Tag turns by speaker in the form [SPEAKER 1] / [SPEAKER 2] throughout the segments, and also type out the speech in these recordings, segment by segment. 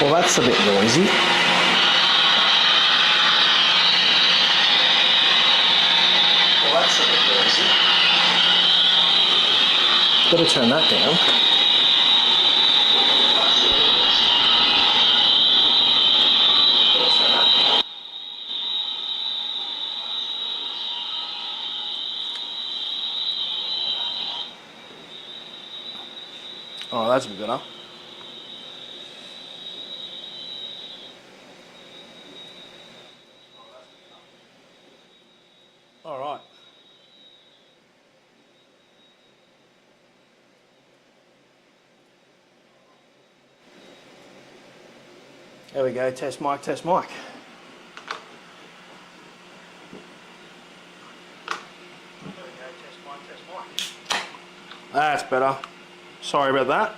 [SPEAKER 1] Well, that's a bit noisy. Better turn that down. Oh, that's a bit better. All right. There we go, test mic, test mic. That's better. Sorry about that.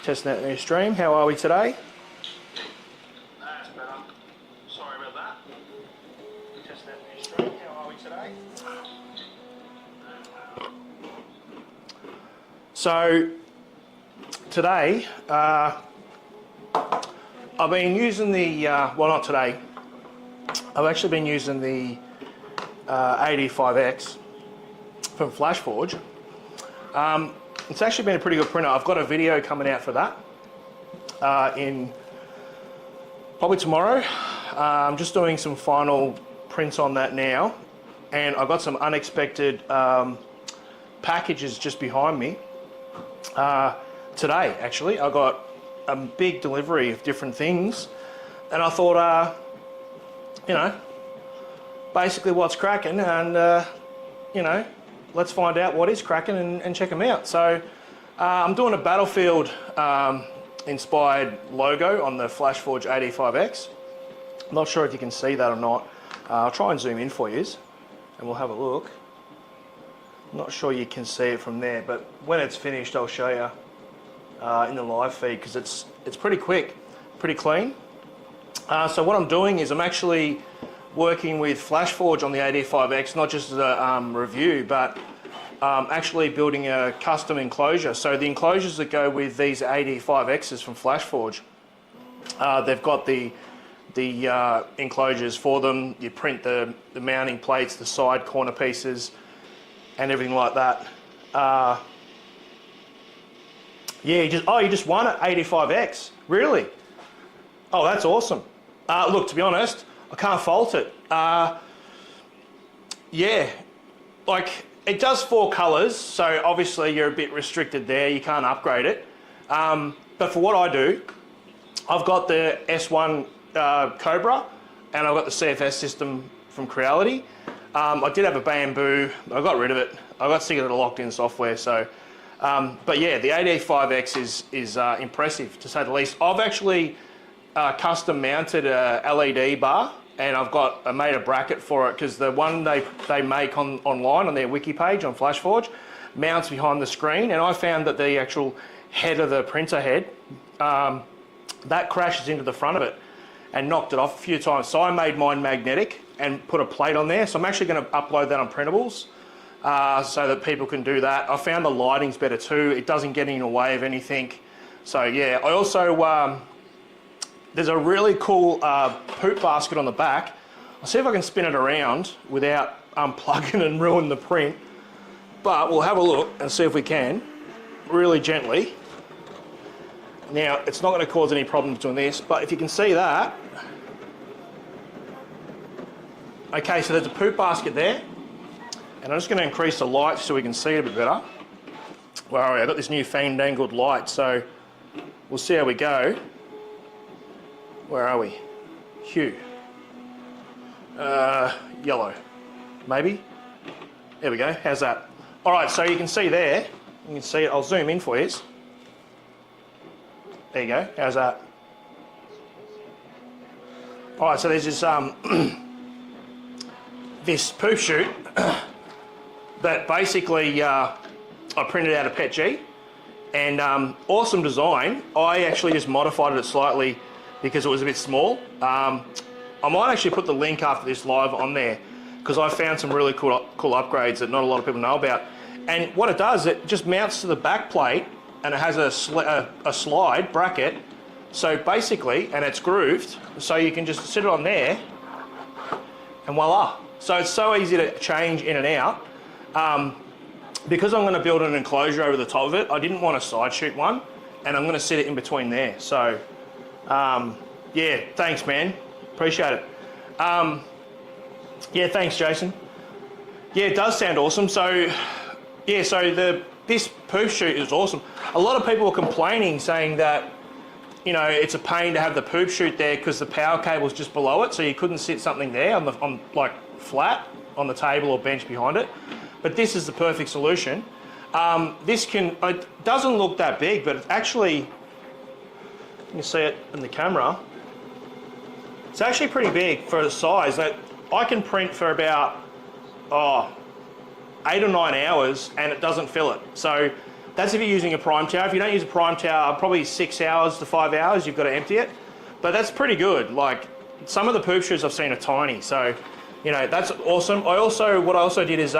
[SPEAKER 1] Testing out the new stream. How are we today? That's better. Sorry about that. Testing out the new stream. How are we today? So, today, I've been using the, well not today, I've actually been using the AD5X from Flashforge. It's actually been a pretty good printer. I've got a video coming out for that in probably tomorrow. I'm just doing some final prints on that now, and I've got some unexpected packages just behind me. Today, actually, I got a big delivery of different things, and I thought, you know, basically what's cracking, and you know, let's find out what is cracking and check them out. So I'm doing a Battlefield inspired logo on the Flashforge AD5X. I'm not sure if you can see that or not. I'll try and zoom in for you, and we'll have a look. I'm not sure you can see it from there, but when it's finished, I'll show you in the live feed, because it's pretty quick, pretty clean. So what I'm doing is I'm actually working with Flashforge on the AD5X, not just as a review, but actually building a custom enclosure. So the enclosures that go with these AD5Xs from Flashforge, they've got the enclosures for them. You print the mounting plates, the side corner pieces, and everything like that. Yeah, you just won it, AD5X. Really? Oh, that's awesome. Look, to be honest, I can't fault it. Yeah, like it does 4 colours, so obviously you're a bit restricted there. You can't upgrade it. But for what I do, I've got the S1 Cobra, and I've got the CFS system from Creality. I did have a Bamboo. I got rid of it. I got sick of the locked-in software. So, but yeah, the AD5X is impressive, to say the least. I've actually custom mounted a LED bar, and I made a bracket for it, because the one they make online on their wiki page on Flashforge mounts behind the screen, and I found that the actual head of the printer head that crashes into the front of it and knocked it off a few times. So I made mine magnetic and put a plate on there. So I'm actually going to upload that on printables so that people can do that. I found the lighting's better too. It doesn't get in the way of anything. So yeah, I also there's a really cool poop basket on the back. I'll see if I can spin it around without unplugging and ruin the print. But we'll have a look and see if we can, really gently. Now, it's not going to cause any problems doing this, but if you can see that. Okay, so there's a poop basket there. And I'm just going to increase the light so we can see it a bit better. Where are we? I've got this new fandangled light, so we'll see how we go. Where are we? Hue. Yellow. Maybe? There we go. How's that? All right, so you can see there. You can see it. I'll zoom in for you. There you go. How's that? All right, so there's this this poop chute that basically I printed out of PETG, and awesome design. I actually just modified it slightly because it was a bit small. I might actually put the link after this live on there, because I found some really cool upgrades that not a lot of people know about. And what it does, it just mounts to the back plate, and it has a slide bracket So basically, and it's grooved, so you can just sit it on there and voila. So it's so easy to change in and out. Because I'm going to build an enclosure over the top of it, I didn't want to side shoot one, and I'm going to sit it in between there. So yeah, thanks man, appreciate it. Yeah, thanks Jason. Yeah, it does sound awesome. So yeah, so this poop chute is awesome. A lot of people were complaining, saying that, you know, it's a pain to have the poop chute there because the power cable's just below it, so you couldn't sit something there on like flat on the table or bench behind it. But this is the perfect solution. It doesn't look that big, but it's actually, you can see it in the camera. It's actually pretty big for the size. That I can print for about 8 or 9 hours and it doesn't fill it. So that's if you're using a prime tower. If you don't use a prime tower, probably 6 hours to 5 hours, you've got to empty it. But that's pretty good. Like, some of the poop chutes I've seen are tiny. So, you know, that's awesome. What I also did is,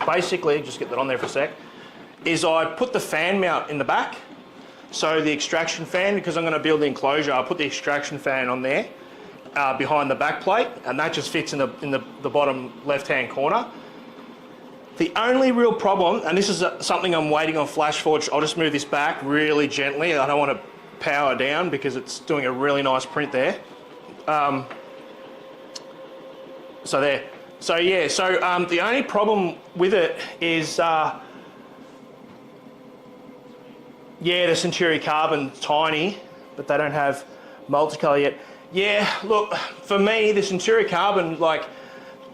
[SPEAKER 1] basically, just get that on there for a sec, is I put the fan mount in the back. So the extraction fan, because I'm going to build the enclosure, I put the extraction fan on there behind the back plate, and that just fits in the bottom left-hand corner. The only real problem, and this is something I'm waiting on Flashforge, I'll just move this back really gently. I don't want to power down because it's doing a really nice print there. So there. So yeah, so the only problem with it is, yeah, the Century Carbon tiny, but they don't have multicolor yet. Yeah, look, for me, the Century Carbon, like,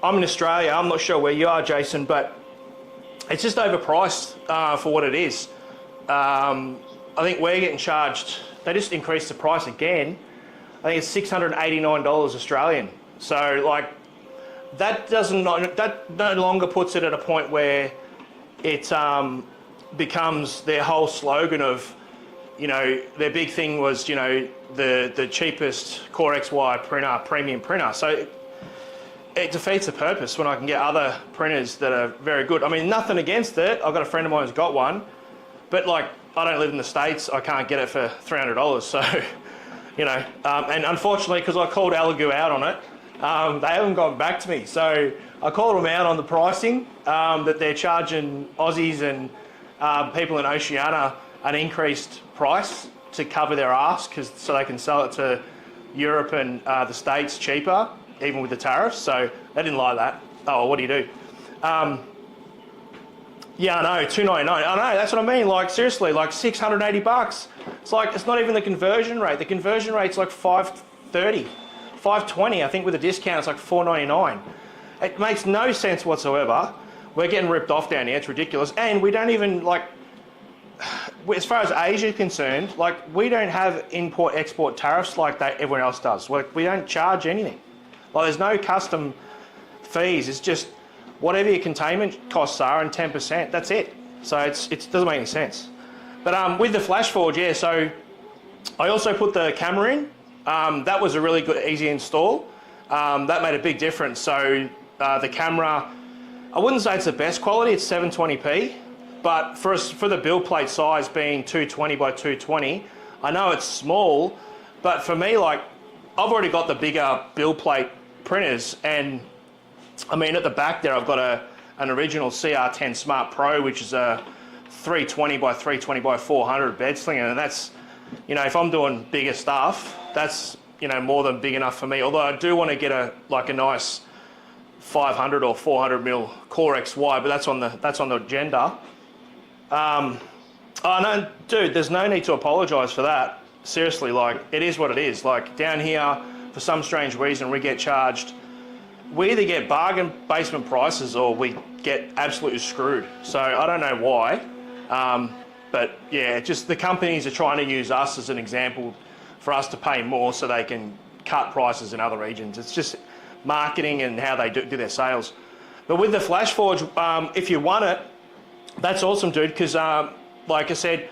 [SPEAKER 1] I'm in Australia, I'm not sure where you are, Jason, but it's just overpriced for what it is. I think we're getting charged, they just increased the price again. I think it's $689 Australian. So, like, that no longer puts it at a point where it becomes their whole slogan of, you know, their big thing was, you know, the cheapest Core XY printer, premium printer. So it defeats the purpose when I can get other printers that are very good. I mean, nothing against it. I've got a friend of mine who's got one, but like, I don't live in the States. I can't get it for $300. So, you know, and unfortunately, because I called Elegoo out on it, they haven't gotten back to me. So I called them out on the pricing, that they're charging Aussies and people in Oceania an increased price to cover their ask, so they can sell it to Europe and the States cheaper, even with the tariffs. So they didn't like that. Oh, what do you do? Yeah, I know, $299. I know, that's what I mean. Like, seriously, like $680. It's like, it's not even the conversion rate. The conversion rate's like $530, $520. I think with a discount, it's like $499. It makes no sense whatsoever. We're getting ripped off down here. It's ridiculous. And we don't even, like, as far as Asia is concerned, like, we don't have import-export tariffs like that everyone else does. Like, we don't charge anything. Like, there's no custom fees. It's just whatever your containment costs are and 10%, that's it. So it doesn't make any sense. But with the Flashforge, yeah, so I also put the camera in. That was a really good, easy install. That made a big difference. So the camera, I wouldn't say it's the best quality, it's 720p, but for the build plate size being 220 by 220, I know it's small, but for me, like, I've already got the bigger build plate printers, and I mean, at the back there, I've got an original CR10 Smart Pro, which is a 320 by 320 by 400 bed slinger, and that's, you know, if I'm doing bigger stuff, that's, you know, more than big enough for me. Although I do want to get a nice 500 or 400 mil Core XY, but that's on the agenda. Oh no, dude, there's no need to apologise for that. Seriously, like, it is what it is. Like, down here, for some strange reason, we get charged. We either get bargain basement prices or we get absolutely screwed. So I don't know why, but yeah, just the companies are trying to use us as an example for us to pay more so they can cut prices in other regions. It's just marketing and how they do their sales. But with the Flashforge, if you want it, that's awesome, dude, because like I said,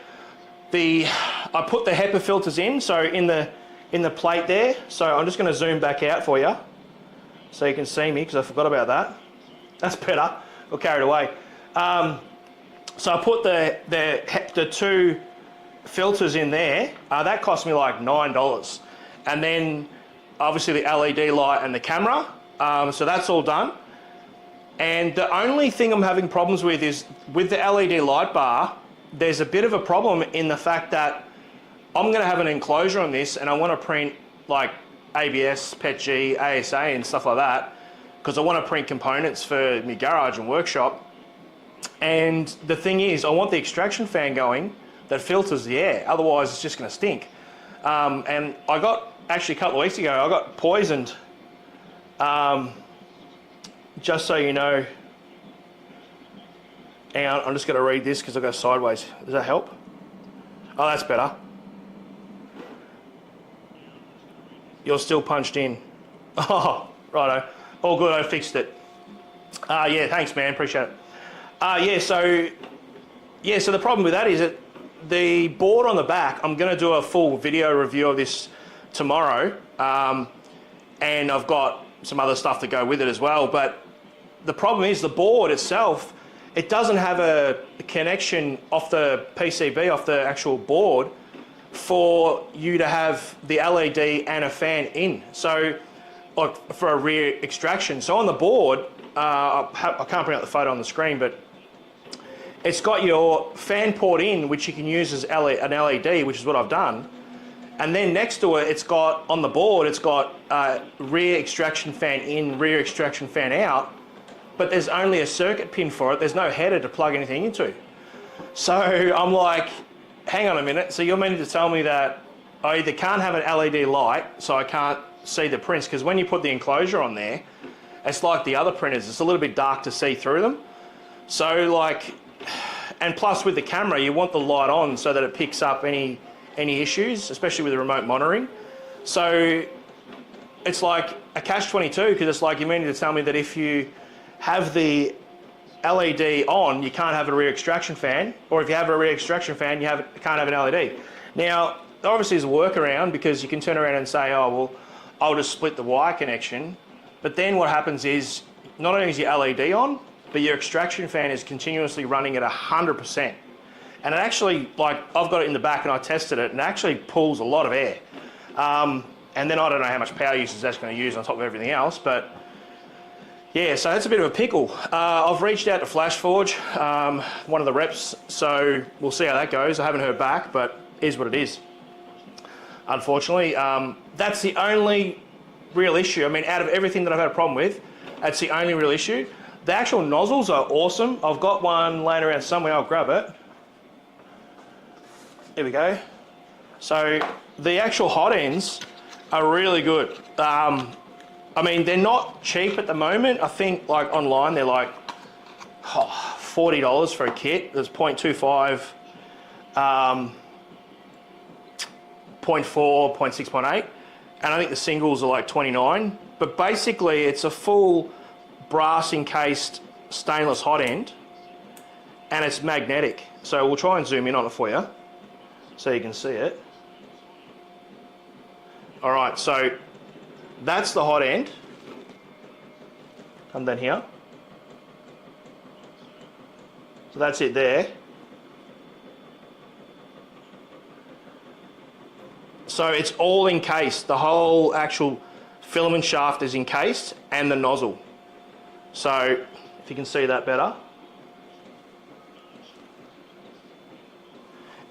[SPEAKER 1] I put the HEPA filters in, so in the plate there. So I'm just going to zoom back out for you, so you can see me, because I forgot about that. That's better. Got carried away. So I put the two filters in there. That cost me like $9. And then obviously the LED light and the camera. So that's all done. And the only thing I'm having problems with is with the LED light bar, there's a bit of a problem in the fact that I'm going to have an enclosure on this and I want to print like ABS, PETG, ASA and stuff like that because I want to print components for my garage and workshop. And the thing is, I want the extraction fan going that filters the air, otherwise it's just going to stink. And I got, actually a couple of weeks ago, I got poisoned. Just so you know, hang on, I'm just going to read this because I go sideways. Does that help? Oh, that's better. You're still punched in. Oh, righto. All good, I fixed it. Yeah, thanks, man, appreciate it. So the problem with that is that the board on the back, I'm going to do a full video review of this tomorrow, and I've got some other stuff to go with it as well, but the problem is the board itself, it doesn't have a connection off the PCB, off the actual board, for you to have the LED and a fan in. So, like for a rear extraction. So on the board, I can't bring up the photo on the screen, but it's got your fan port in, which you can use as an LED, which is what I've done. And then next to it, it's got, on the board, it's got rear extraction fan in, rear extraction fan out, but there's only a circuit pin for it. There's no header to plug anything into. So I'm like, hang on a minute. So you're meaning to tell me that I either can't have an LED light, so I can't see the prints, because when you put the enclosure on there, it's like the other printers. It's a little bit dark to see through them. So like, and plus with the camera, you want the light on so that it picks up any issues, especially with the remote monitoring. So it's like a catch-22, because it's like you're meaning to tell me that if you have the LED on, you can't have a rear extraction fan, or if you have a rear extraction fan, you can't have an LED. Now, obviously there's a workaround, because you can turn around and say, oh, well, I'll just split the wire connection. But then what happens is, not only is your LED on, but your extraction fan is continuously running at 100%. And it actually, like, I've got it in the back and I tested it, and it actually pulls a lot of air. And then I don't know how much power usage that's going to use on top of everything else, but yeah, so that's a bit of a pickle. I've reached out to Flashforge, one of the reps, so we'll see how that goes. I haven't heard back, but it is what it is. Unfortunately, that's the only real issue. I mean, out of everything that I've had a problem with, that's the only real issue. The actual nozzles are awesome. I've got one laying around somewhere, I'll grab it. Here we go. So the actual hot ends are really good. I mean, they're not cheap at the moment. I think like online, they're like $40 for a kit. There's 0.25, 0.4, 0.6, 0.8. And I think the singles are like 29. But basically it's a full brass encased stainless hot end, and it's magnetic. So we'll try and zoom in on it for you so you can see it. All right, so that's the hot end. Come down here. So that's it there. So it's all encased. The whole actual filament shaft is encased, and the nozzle. So if you can see that better.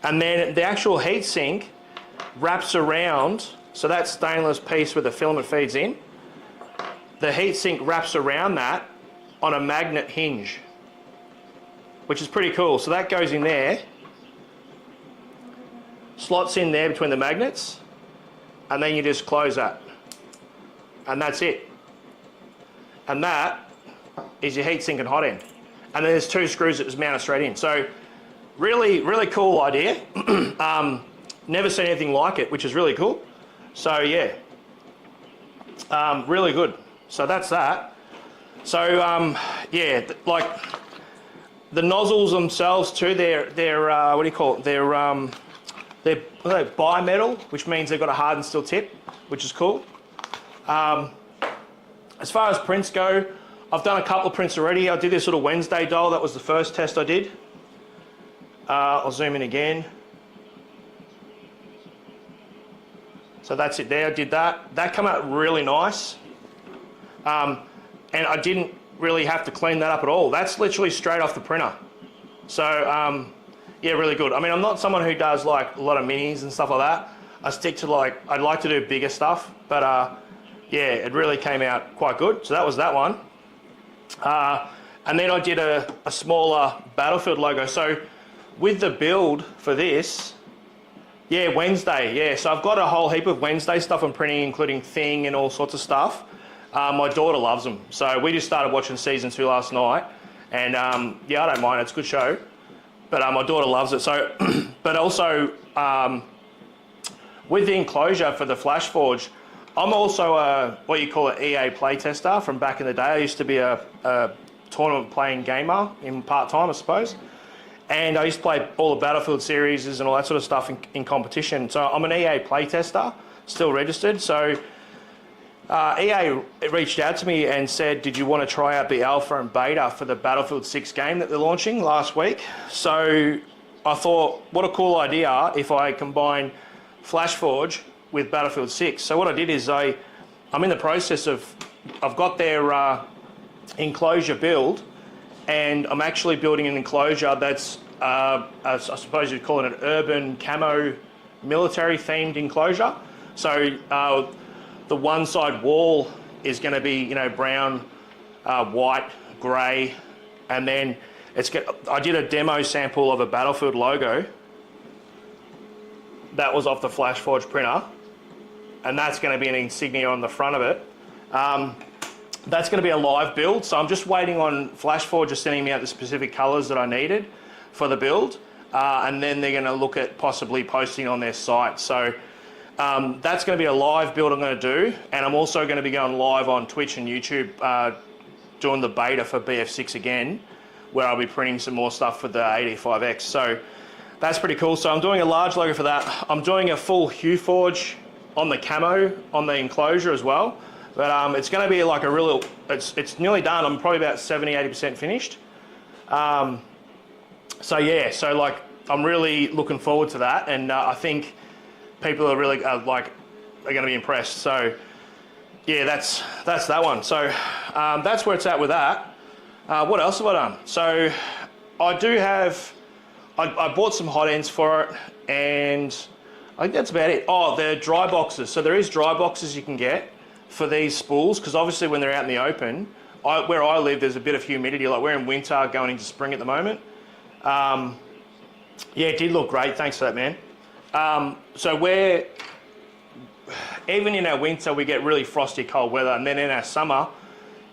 [SPEAKER 1] And then the actual heatsink wraps around, so that stainless piece where the filament feeds in, the heatsink wraps around that on a magnet hinge, which is pretty cool. So that goes in there, slots in there between the magnets, and then you just close that. And that's it. And that is your heatsink and hot end. And then there's two screws that just mount it straight in. So really, really cool idea. Never seen anything like it, which is really cool. So yeah, really good. So that's that. So yeah, like the nozzles themselves too, they're what do you call it? They're bimetal, which means they've got a hardened steel tip, which is cool. As far as prints go, I've done a couple of prints already. I did this little Wednesday doll. That was the first test I did. I'll zoom in again. So that's it there, I did that. That came out really nice. And I didn't really have to clean that up at all. That's literally straight off the printer. So yeah, really good. I mean, I'm not someone who does like a lot of minis and stuff like that. I stick to like, I'd like to do bigger stuff, but yeah, it really came out quite good. So that was that one. And then I did a smaller Battlefield logo. So with the build for this, yeah, Wednesday, yeah. So I've got a whole heap of Wednesday stuff I'm printing, including Thing and all sorts of stuff. My daughter loves them. So we just started watching season 2 last night. And yeah, I don't mind, it's a good show. But my daughter loves it. So, but also with the enclosure for the Flashforge, I'm also a, what you call an EA playtester from back in the day. I used to be a tournament playing gamer in part-time, I suppose. And I used to play all the Battlefield series and all that sort of stuff in competition. So I'm an EA playtester, still registered. So EA reached out to me and said, did you want to try out the alpha and beta for the Battlefield 6 game that they're launching last week? So I thought, what a cool idea if I combine Flashforge with Battlefield 6. So what I did is I'm in the process of, I've got their enclosure build, and I'm actually building an enclosure that's, I suppose you'd call it an urban camo military themed enclosure. So the one side wall is going to be, you know, brown, white, grey, and then I did a demo sample of a Battlefield logo. That was off the Flashforge printer, and that's going to be an insignia on the front of it. That's going to be a live build, so I'm just waiting on Flashforge just sending me out the specific colours that I needed for the build, and then they're going to look at possibly posting on their site. So that's going to be a live build I'm going to do, and I'm also going to be going live on Twitch and YouTube doing the beta for BF6 again, where I'll be printing some more stuff for the AD5X. So that's pretty cool. So I'm doing a large logo for that. I'm doing a full hue forge on the camo on the enclosure as well. But it's going to be like a real, it's nearly done. I'm probably about 70–80% finished. So yeah, so like I'm really looking forward to that, and I think people are really are going to be impressed. So yeah, that's that one. So that's where it's at with that. What else have I done? So I do have, I bought some hot ends for it, and I think that's about it. Oh, the dry boxes. So there is dry boxes you can get for these spools, because obviously when they're out in the open, where I live, there's a bit of humidity. Like we're in winter going into spring at the moment. Yeah, it did look great. Thanks for that, man. So even in our winter, we get really frosty cold weather, and then in our summer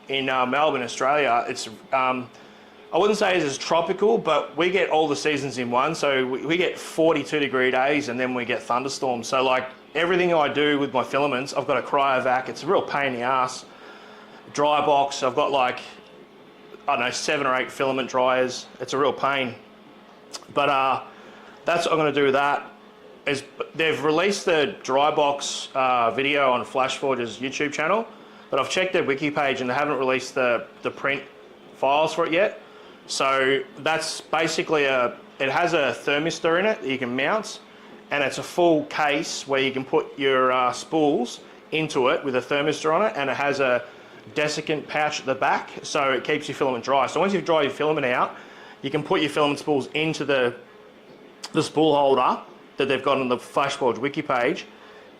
[SPEAKER 1] in Melbourne, Australia, it's I wouldn't say it's as tropical, but we get all the seasons in one. So we get 42-degree days, and then we get thunderstorms. So like everything I do with my filaments, I've got a cryovac. It's a real pain in the ass. Dry box, I've got like, I don't know, 7 or 8 filament dryers. It's a real pain. But that's what I'm going to do with that. They've released the dry box video on Flashforge's YouTube channel, but I've checked their wiki page and they haven't released the print files for it yet. So that's basically it has a thermistor in it that you can mount, and it's a full case where you can put your spools into it with a thermistor on it, and it has a desiccant pouch at the back, so it keeps your filament dry. So once you've dried your filament out, you can put your filament spools into the spool holder that they've got on the Flashforge wiki page,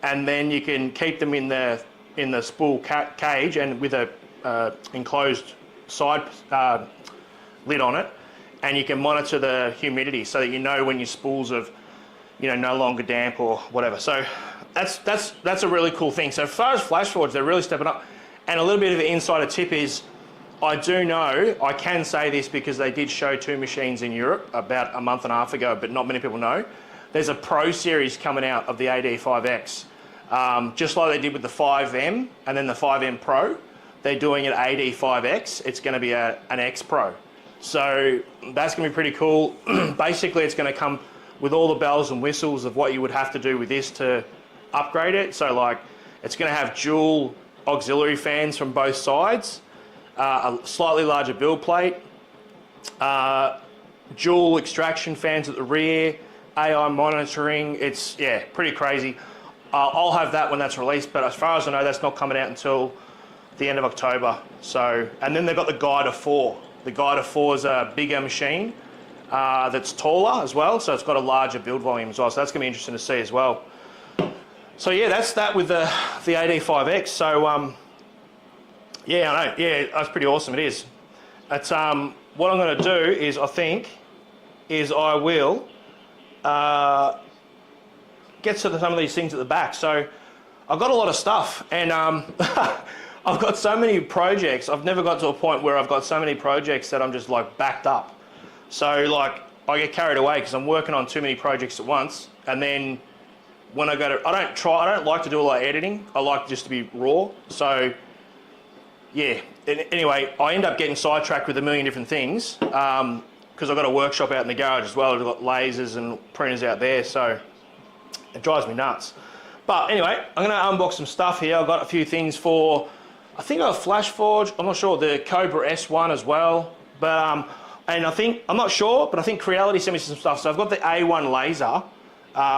[SPEAKER 1] and then you can keep them in the spool cage and with a enclosed side lid on it, and you can monitor the humidity so that you know when your spools have, you know, no longer damp or whatever. So that's a really cool thing. So as far as Flashforge, they're really stepping up. And a little bit of an insider tip is, I do know, I can say this because they did show 2 machines in Europe about a month and a half ago, but not many people know. There's a Pro series coming out of the AD5X, just like they did with the 5M and then the 5M Pro. They're doing an AD5X. It's going to be an X Pro. So that's going to be pretty cool. Basically, it's going to come with all the bells and whistles of what you would have to do with this to upgrade it. So like, it's going to have dual auxiliary fans from both sides, a slightly larger build plate, dual extraction fans at the rear, AI monitoring. It's, yeah, pretty crazy. I'll have that when that's released, but as far as I know, that's not coming out until the end of October. So, and then they've got the Guide of 4. The Guide of 4 is a bigger machine that's taller as well, so it's got a larger build volume as well. So that's going to be interesting to see as well. So yeah, that's that with the AD5X. So yeah, I know. Yeah, that's pretty awesome. It is. That's what I'm going to do is I will get to some of these things at the back. So I've got a lot of stuff, and I've got so many projects. I've never got to a point where I've got so many projects that I'm just like backed up. So like I get carried away because I'm working on too many projects at once, and then when I go to, I don't like to do a lot of editing. I like just to be raw. So yeah, anyway, I end up getting sidetracked with a million different things because I've got a workshop out in the garage as well. I've got lasers and printers out there, so it drives me nuts. But anyway, I'm going to unbox some stuff here. I've got a few things for, I think I have Flashforge, I'm not sure, the Cobra S1 as well. But and I think, I'm not sure, but I think Creality sent me some stuff. So I've got the A1 laser,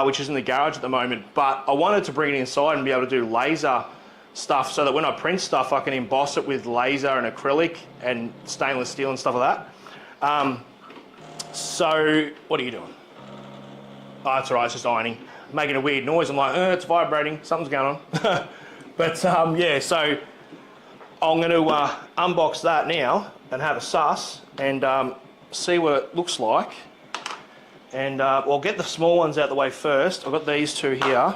[SPEAKER 1] which is in the garage at the moment, but I wanted to bring it inside and be able to do laser stuff so that when I print stuff, I can emboss it with laser and acrylic and stainless steel and stuff like that. So what are you doing? Oh, that's all right, it's just ironing. Making a weird noise. I'm like, it's vibrating, something's going on. But yeah, so I'm going to unbox that now and have a suss and see what it looks like. And we'll get the small ones out the way first. I've got these two here.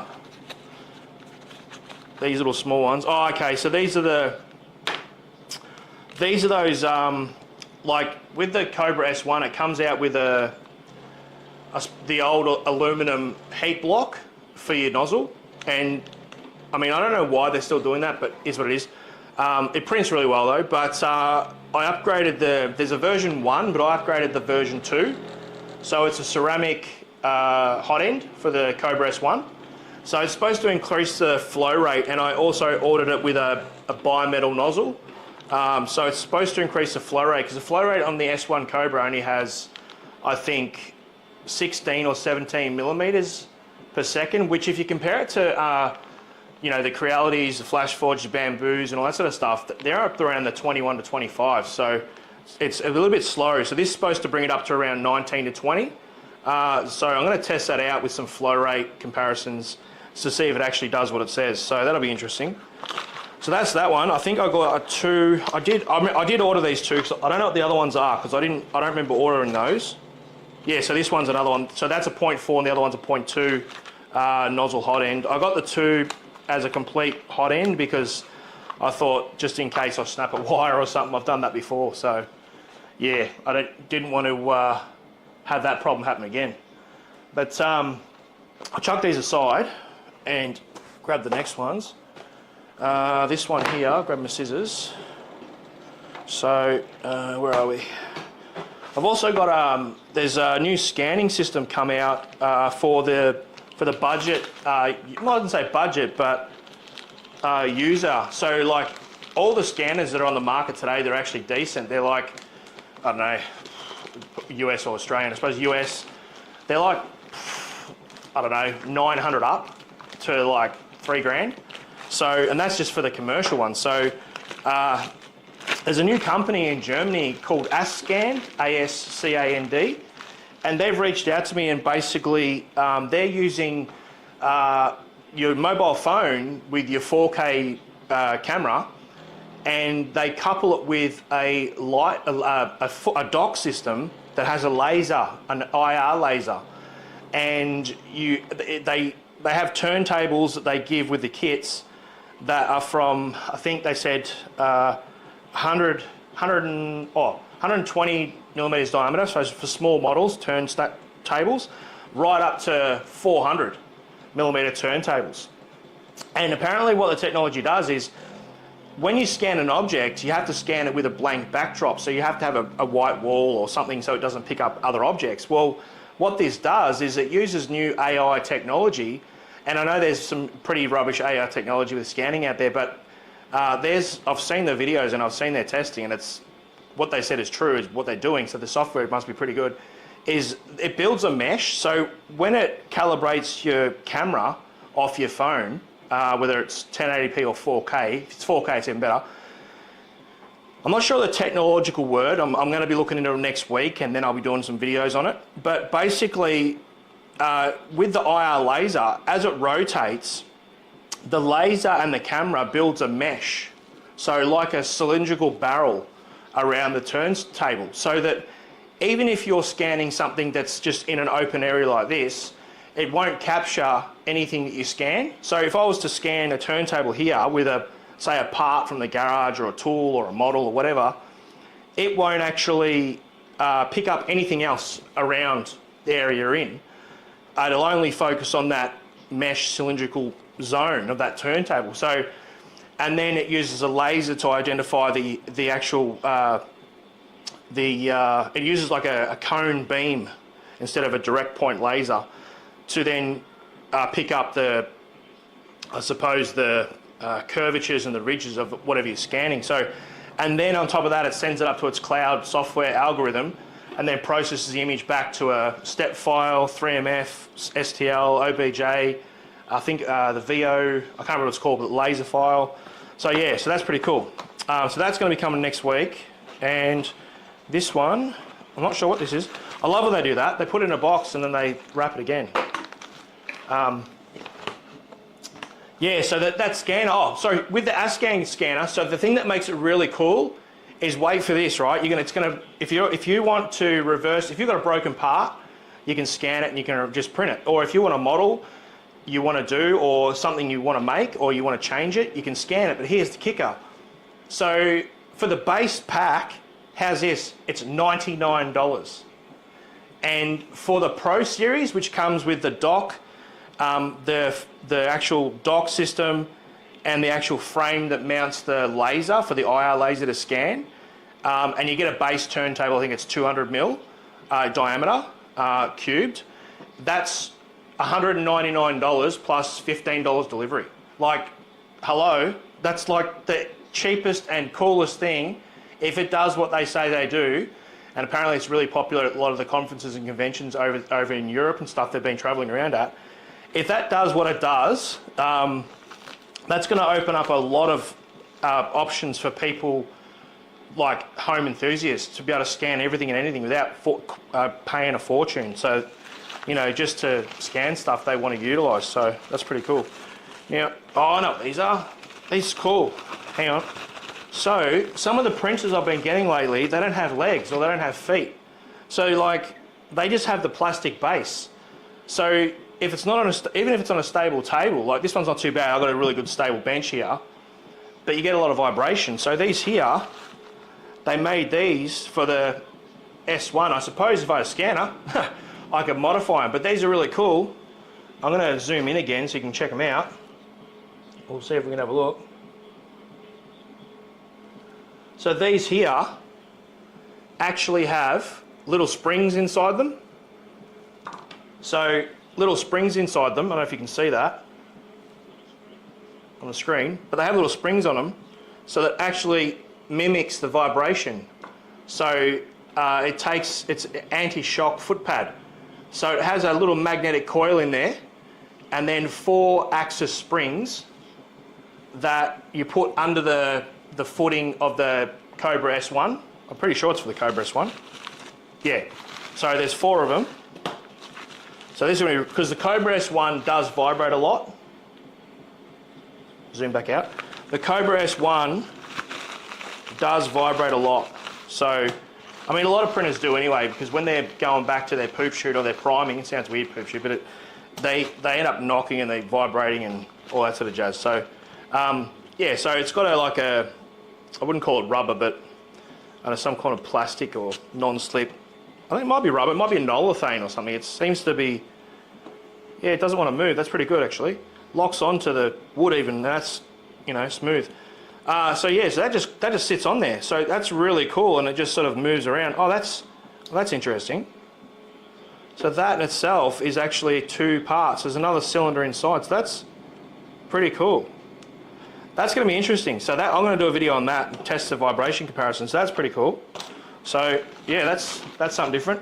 [SPEAKER 1] These little small ones. Oh, okay, so these are those, like with the Cobra S1, it comes out with the old aluminum heat block for your nozzle. And I mean, I don't know why they're still doing that, but it's what it is. It prints really well though, but I upgraded there's a version 1, but I upgraded the version 2. So it's a ceramic hot end for the Cobra S1. So it's supposed to increase the flow rate, and I also ordered it with a bimetal nozzle. So it's supposed to increase the flow rate, because the flow rate on the S1 Cobra only has, I think, 16 or 17 millimeters per second, which if you compare it to, you know, the Crealities, the Flashforge, the Bamboos, and all that sort of stuff, they're up around the 21 to 25. So it's a little bit slow. So this is supposed to bring it up to around 19 to 20. So I'm going to test that out with some flow rate comparisons to see if it actually does what it says. So that'll be interesting. So that's that one. I think I got a 2. I did order these 2 because I don't know what the other ones are, because I don't remember ordering those. Yeah, so this one's another one. So that's a 0.4 and the other one's a 0.2 nozzle hot end. I got the 2 as a complete hot end because I thought just in case I snap a wire or something. I've done that before. So yeah, I didn't want to have that problem happen again. But I'll chuck these aside and grab the next ones. This one here, grab my scissors. So where are we? I've also got there's a new scanning system come out for the budget. I didn't say budget, but user. So like all the scanners that are on the market today, they're actually decent. They're like, I don't know, US or Australian. I suppose US. They're like, I don't know, 900 up to like $3,000. So, and that's just for the commercial one. So there's a new company in Germany called Ascand, A-S-C-A-N-D, and they've reached out to me, and basically they're using your mobile phone with your 4K camera, and they couple it with a dock system that has a laser, an IR laser, and they have turntables that they give with the kits that are from, I think they said 120 millimeters diameter, so for small models, turntables, right up to 400 millimeter turntables. And apparently what the technology does is, when you scan an object, you have to scan it with a blank backdrop, so you have to have a white wall or something so it doesn't pick up other objects. Well, what this does is it uses new AI technology, and I know there's some pretty rubbish AI technology with scanning out there, but I've seen the videos and I've seen their testing, and it's what they said is true, is what they're doing, so the software must be pretty good, is it builds a mesh, so when it calibrates your camera off your phone, whether it's 1080p or 4K. If it's 4K, it's even better. I'm not sure the technological word. I'm going to be looking into it next week, and then I'll be doing some videos on it. But basically, with the IR laser, as it rotates, the laser and the camera builds a mesh. So like a cylindrical barrel around the turntable, so that even if you're scanning something that's just in an open area like this, it won't capture anything that you scan. So if I was to scan a turntable here with say a part from the garage or a tool or a model or whatever, it won't actually pick up anything else around the area you're in. It'll only focus on that mesh cylindrical zone of that turntable. So, and then it uses a laser to identify the actual, it uses like a cone beam instead of a direct point laser to then pick up I suppose the curvatures and the ridges of whatever you're scanning. So, and then on top of that, it sends it up to its cloud software algorithm and then processes the image back to a step file, 3MF, STL, OBJ, I think the VO, I can't remember what it's called, but laser file. So yeah, so that's pretty cool. So that's going to be coming next week. And this one, I'm not sure what this is. I love when they do that. They put it in a box and then they wrap it again. Yeah, so that scanner, with the ASCAN scanner, so the thing that makes it really cool is, wait for this, right? If you want to reverse, if you've got a broken part, you can scan it and you can just print it. Or if you want a model you want to do, or something you want to make, or you want to change it, you can scan it. But here's the kicker. So for the base pack, how's this? It's $99. And for the Pro Series, which comes with the dock, the actual dock system, and the actual frame that mounts the laser for the IR laser to scan, and you get a base turntable, I think it's 200 mil diameter, cubed. That's $199 plus $15 delivery. Like, hello, that's like the cheapest and coolest thing if it does what they say they do. And apparently it's really popular at a lot of the conferences and conventions over in Europe and stuff they've been traveling around at. If that does what it does, that's going to open up a lot of options for people like home enthusiasts to be able to scan everything and anything without paying a fortune. So, you know, just to scan stuff they want to utilise. So that's pretty cool. Now, I know what these are. These are cool. Hang on. So some of the printers I've been getting lately, they don't have legs or they don't have feet. So like, they just have the plastic base. So if it's not on even if it's on a stable table, like this one's not too bad. I've got a really good stable bench here, but you get a lot of vibration. So these here, they made these for the S1. I suppose if I had a scanner, I could modify them, but these are really cool. I'm going to zoom in again so you can check them out. We'll see if we can have a look. So these here actually have little springs inside them. So little springs inside them. I don't know if you can see that on the screen, but they have little springs on them, so that actually mimics the vibration. So it's anti-shock foot pad. So it has a little magnetic coil in there, and then 4 axis springs that you put under the footing of the Cobra S1. I'm pretty sure it's for the Cobra S1. Yeah. So there's 4 of them. So this is because the Cobra S1 does vibrate a lot. Zoom back out. The Cobra S1 does vibrate a lot. So, I mean, a lot of printers do anyway, because when they're going back to their poop chute or their priming, it sounds weird, poop chute, but they end up knocking and they vibrating and all that sort of jazz. So, yeah, so it's got I wouldn't call it rubber, but some kind of plastic or non-slip. I think it might be rubber, it might be a nolithane or something. It seems to be, yeah, it doesn't want to move. That's pretty good, actually. Locks onto the wood even, and that's, you know, smooth. So yeah, so that just sits on there. So that's really cool, and it just sort of moves around. Oh, that's interesting. So that in itself is actually 2 parts. There's another cylinder inside, so that's pretty cool. That's going to be interesting. So that I'm going to do a video on that and test the vibration comparison. So that's pretty cool. So yeah, that's something different.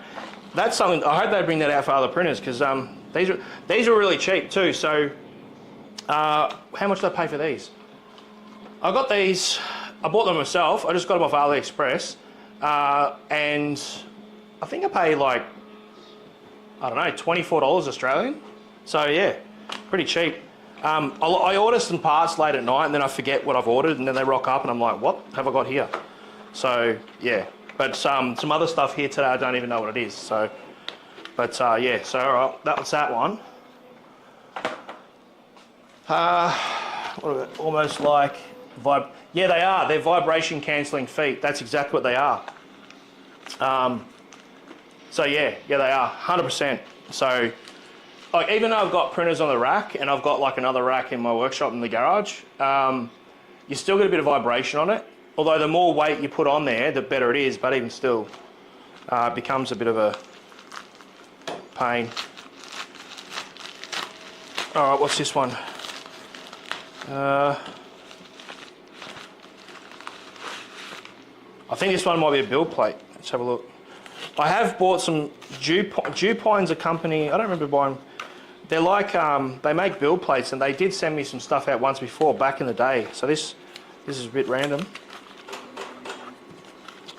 [SPEAKER 1] That's something I hope they bring that out for other printers, because these are really cheap too. So How much did I pay for these? I got these, I bought them myself. I just got them off AliExpress. And I think I paid like, I don't know, $24 Australian. So yeah, pretty cheap. I order some parts late at night and then I forget what I've ordered and then they rock up and I'm like, what have I got here? So yeah, but some other stuff here today, I don't even know what it is. So, but yeah, so all right, that was that one. What are they? Almost like yeah, they are. They're vibration cancelling feet. That's exactly what they are. So yeah, they are 100%. So like even though I've got printers on the rack and I've got like another rack in my workshop in the garage, you still get a bit of vibration on it. Although the more weight you put on there, the better it is. But even still, it becomes a bit of a pain. All right, what's this one? I think this one might be a build plate. Let's have a look. I have bought some Dupine's a company, I don't remember buying. They're like, they make build plates and they did send me some stuff out once before, back in the day. So this is a bit random.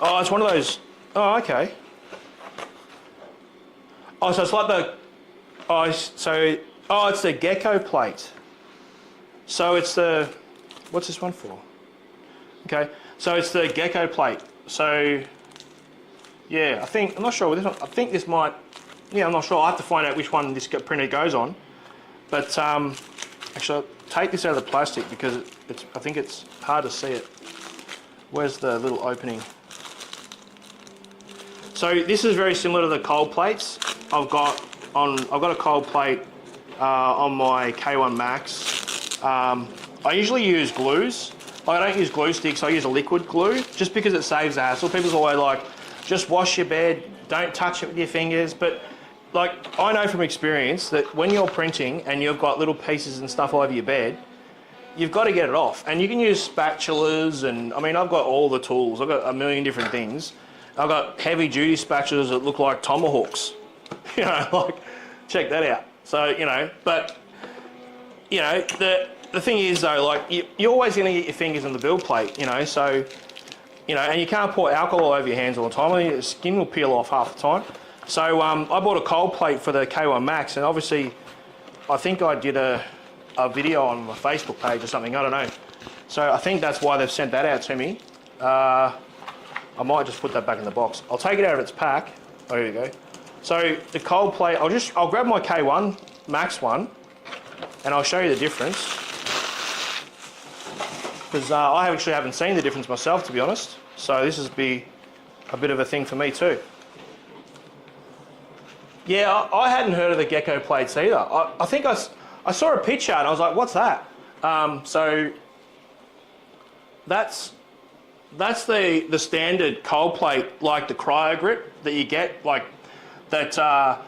[SPEAKER 1] Oh, it's one of those, oh, okay. Oh, so it's like the, it's the gecko plate. So it's the, what's this one for? Okay, so it's the gecko plate. So, yeah, I'm not sure with this one. I think this might, yeah, I'm not sure. I have to find out which one this printer goes on. But actually, I'll take this out of the plastic because I think it's hard to see it. Where's the little opening? So this is very similar to the cold plates. I've got a cold plate on my K1 Max. I usually use glues. I don't use glue sticks, I use a liquid glue, just because it saves the hassle. People's always like, just wash your bed, don't touch it with your fingers. But like, I know from experience that when you're printing and you've got little pieces and stuff all over your bed, you've got to get it off. And you can use spatulas and, I mean, I've got all the tools. I've got a million different things. I've got heavy duty spatulas that look like tomahawks. You know, like, check that out. So, you know, but, you know, the thing is though, like, you're always going to get your fingers on the build plate, you know, so, you know, and you can't pour alcohol all over your hands all the time. I mean, the skin will peel off half the time. So I bought a cold plate for the K1 Max, and obviously, I think I did a video on my Facebook page or something, I don't know. So I think that's why they've sent that out to me. I might just put that back in the box. I'll take it out of its pack. Oh, here we go. So the cold plate, I'll grab my K1 Max one, and I'll show you the difference. Because I actually haven't seen the difference myself, to be honest. So this is be a bit of a thing for me too. Yeah, I hadn't heard of the gecko plates either. I think I saw a picture and I was like, what's that? So that's the standard cold plate, like the cryo grip that you get, like that. I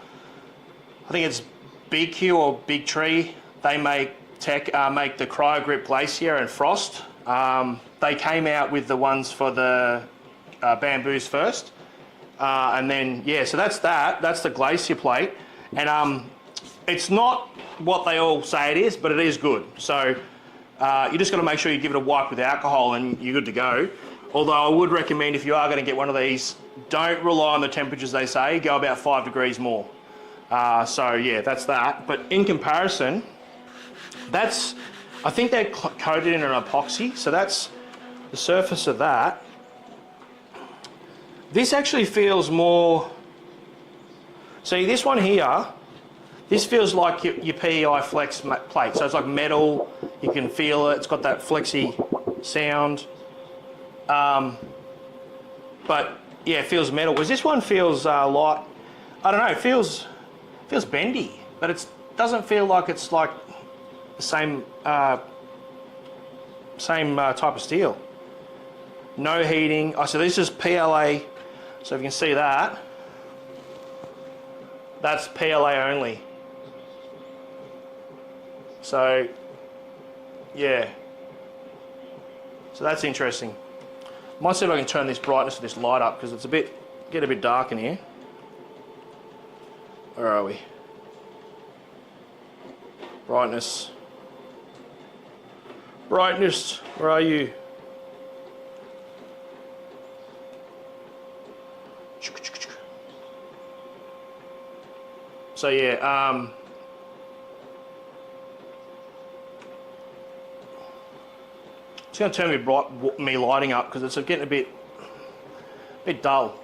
[SPEAKER 1] think it's Big Q or Big Tree. They make the cryo grip Glacier and Frost. They came out with the ones for the bamboos first. And then, yeah, so that's the Glacier plate. And it's not what they all say it is, but it is good. So you just got to make sure you give it a wipe with alcohol and you're good to go. Although I would recommend, if you are going to get one of these, don't rely on the temperatures they say, go about 5 degrees more. So yeah, that's that. But in comparison, I think they're coated in an epoxy, so that's the surface of that. This actually feels more, see this one here, this feels like your PEI Flex plate. So it's like metal, you can feel it, it's got that flexy sound. But yeah, it feels metal. Whereas this one feels light, I don't know, it feels bendy, but it doesn't feel like it's like the same type of steel. No heating. Oh, so this is PLA. So if you can see that, that's PLA only. So, yeah. So that's interesting. Might see if I can turn this brightness of this light up because it's get a bit dark in here. Where are we? Brightness. Brightness, where are you? So yeah, it's going to turn me lighting up because it's getting a bit dull.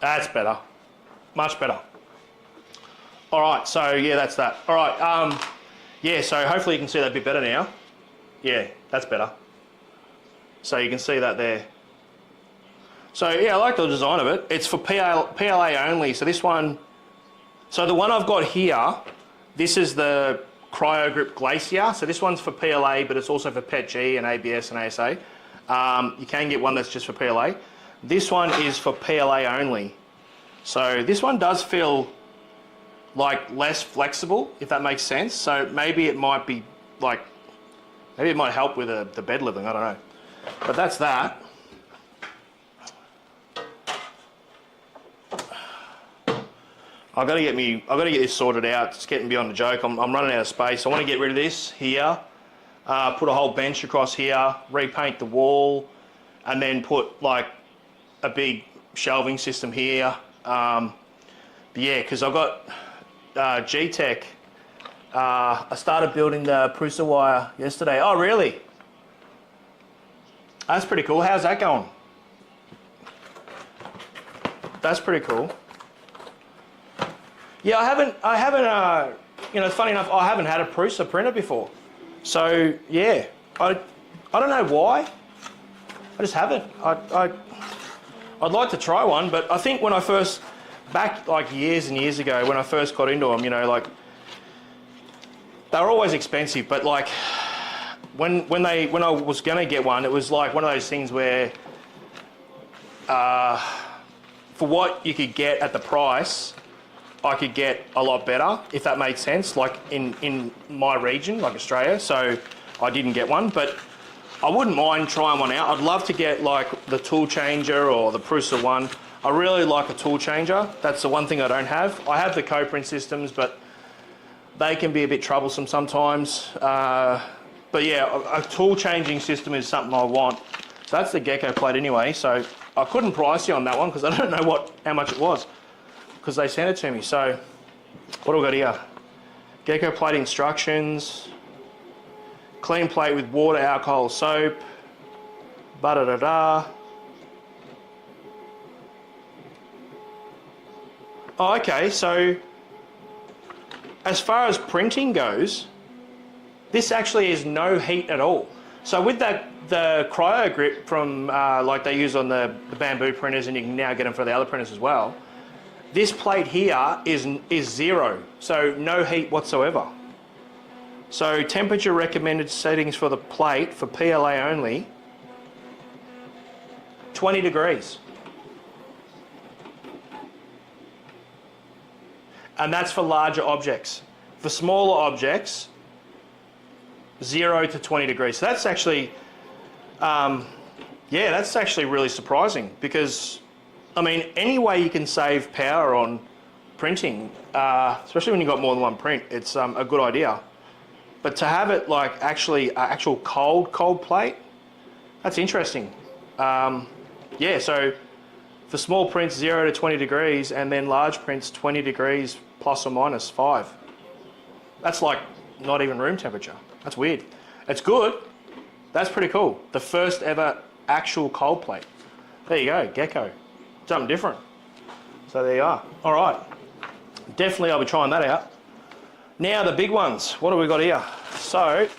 [SPEAKER 1] That's better, much better. All right, so yeah, that's that. All right, yeah, so hopefully you can see that a bit better now. Yeah, that's better. So you can see that there. So yeah, I like the design of it. It's for PLA only. So this one, so the one I've got here, this is the Cryo Grip Glacier. So this one's for PLA, but it's also for PETG and ABS and ASA. You can get one that's just for PLA. This one is for PLA only. So this one does feel like less flexible, if that makes sense. So maybe it might be like, maybe it might help with the bed leveling, I don't know. But that's that. I've got to get this sorted out. It's getting beyond a joke. I'm running out of space. I want to get rid of this here, put a whole bench across here, repaint the wall, and then put like a big shelving system here. But yeah, because I've got GEEETECH. I started building the Prusa wire yesterday. Oh, really? That's pretty cool. How's that going? That's pretty cool. Yeah, I haven't, you know, funny enough, I haven't had a Prusa printer before. So, yeah, I don't know why. I just haven't. I'd like to try one, but I think when I first, back like years and years ago, when I first got into them, you know, like, they were always expensive, but like, when I was gonna get one, it was like one of those things where, for what you could get at the price, I could get a lot better, if that made sense, like in my region, like Australia, so I didn't get one, but I wouldn't mind trying one out. I'd love to get like the tool changer or the Prusa one. I really like a tool changer. That's the one thing I don't have. I have the co-print systems, but they can be a bit troublesome sometimes. But yeah, a tool changing system is something I want. So that's the gecko plate anyway, so I couldn't price you on that one because I don't know how much it was, because they sent it to me. So what have we got here? Gecko plate instructions. Clean plate with water, alcohol, soap. Ba-da-da-da. Oh, okay, so as far as printing goes, this actually is no heat at all. So with the cryo grip from like they use on the bamboo printers, and you can now get them for the other printers as well, this plate here is zero, so no heat whatsoever. So temperature recommended settings for the plate for PLA only, 20 degrees. And that's for larger objects. For smaller objects, 0 to 20 degrees. So that's actually, yeah, that's actually really surprising, because, I mean, any way you can save power on printing, especially when you've got more than one print, it's a good idea. But to have it like actually actual cold plate, that's interesting. Yeah, so for small prints, 0 to 20 degrees, and then large prints, 20 degrees plus or minus 5. That's like not even room temperature. That's weird. It's good. That's pretty cool. The first ever actual cold plate. There you go, gecko. Something different. So there you are. All right. Definitely I'll be trying that out. Now the big ones. What have we got here? So,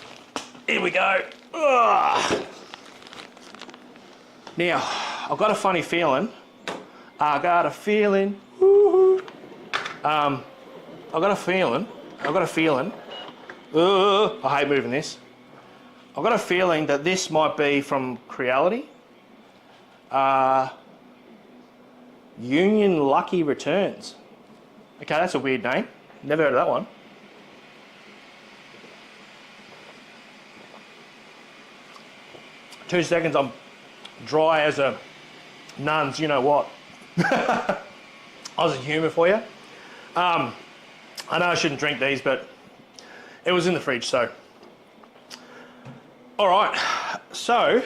[SPEAKER 1] here we go. Ugh. Now, I've got a funny feeling. I got a feeling. Woo-hoo. I've got a feeling. I hate moving this. I've got a feeling that this might be from Creality. Union Lucky Returns. Okay, that's a weird name. Never heard of that one. Two seconds, I'm dry as a nun's, you know what. Aussie humour for you. I know I shouldn't drink these, but it was in the fridge, so. All right, so,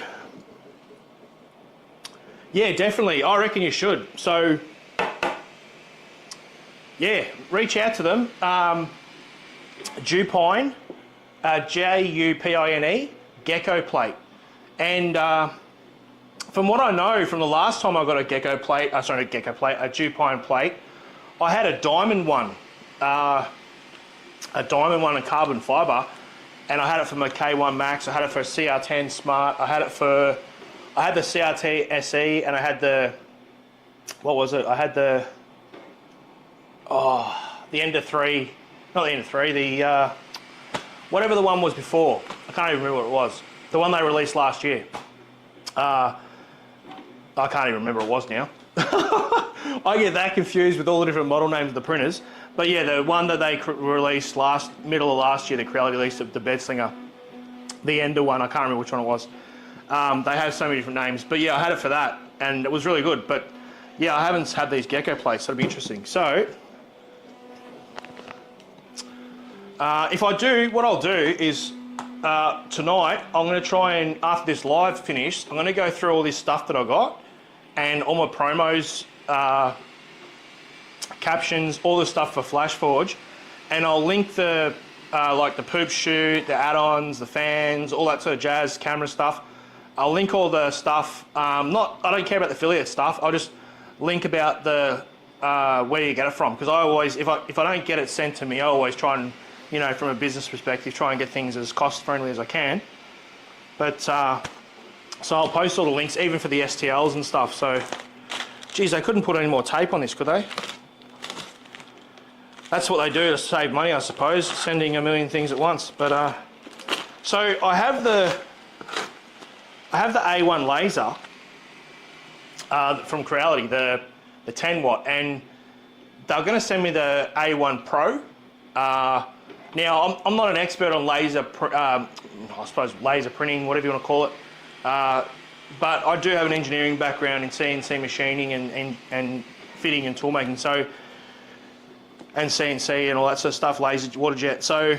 [SPEAKER 1] yeah, definitely, I reckon you should. So, yeah, reach out to them. Jupine, Jupine, gecko plate. And from what I know, from the last time I got a gecko plate, sorry, not a gecko plate, a Jupine plate, I had a diamond one in carbon fibre, and I had it for my K1 Max, I had it for a CR10 Smart, I had the CRT SE, and I had the, what was it? I had the Ender 3, not the Ender 3, the, whatever the one was before. I can't even remember what it was. The one they released last year. I can't even remember what it was now. I get that confused with all the different model names of the printers. But yeah, the one that they released middle of last year, the Creality released the bed slinger, the Ender one, I can't remember which one it was. They have so many different names. But yeah, I had it for that, and it was really good. But yeah, I haven't had these gecko plates, so it'll be interesting. So, if I do, what I'll do is, tonight, I'm going to try and, after this live finished, I'm going to go through all this stuff that I got, and all my promos, captions, all the stuff for Flashforge, and I'll link the, like the poop chute, the add-ons, the fans, all that sort of jazz, camera stuff. I'll link all the stuff, I don't care about the affiliate stuff, I'll just link about the, where you get it from, because I always, if I don't get it sent to me, I always try and, you know, from a business perspective, try and get things as cost-friendly as I can. But, so I'll post all the links, even for the STLs and stuff. So, geez, they couldn't put any more tape on this, could they? That's what they do to save money, I suppose, sending a million things at once. But, so I have the A1 laser from Creality, the 10 watt, and they're going to send me the A1 Pro. Now, I'm not an expert on laser, I suppose laser printing, whatever you want to call it, but I do have an engineering background in CNC machining and fitting and tool making, so, and CNC and all that sort of stuff, laser, water jet. So,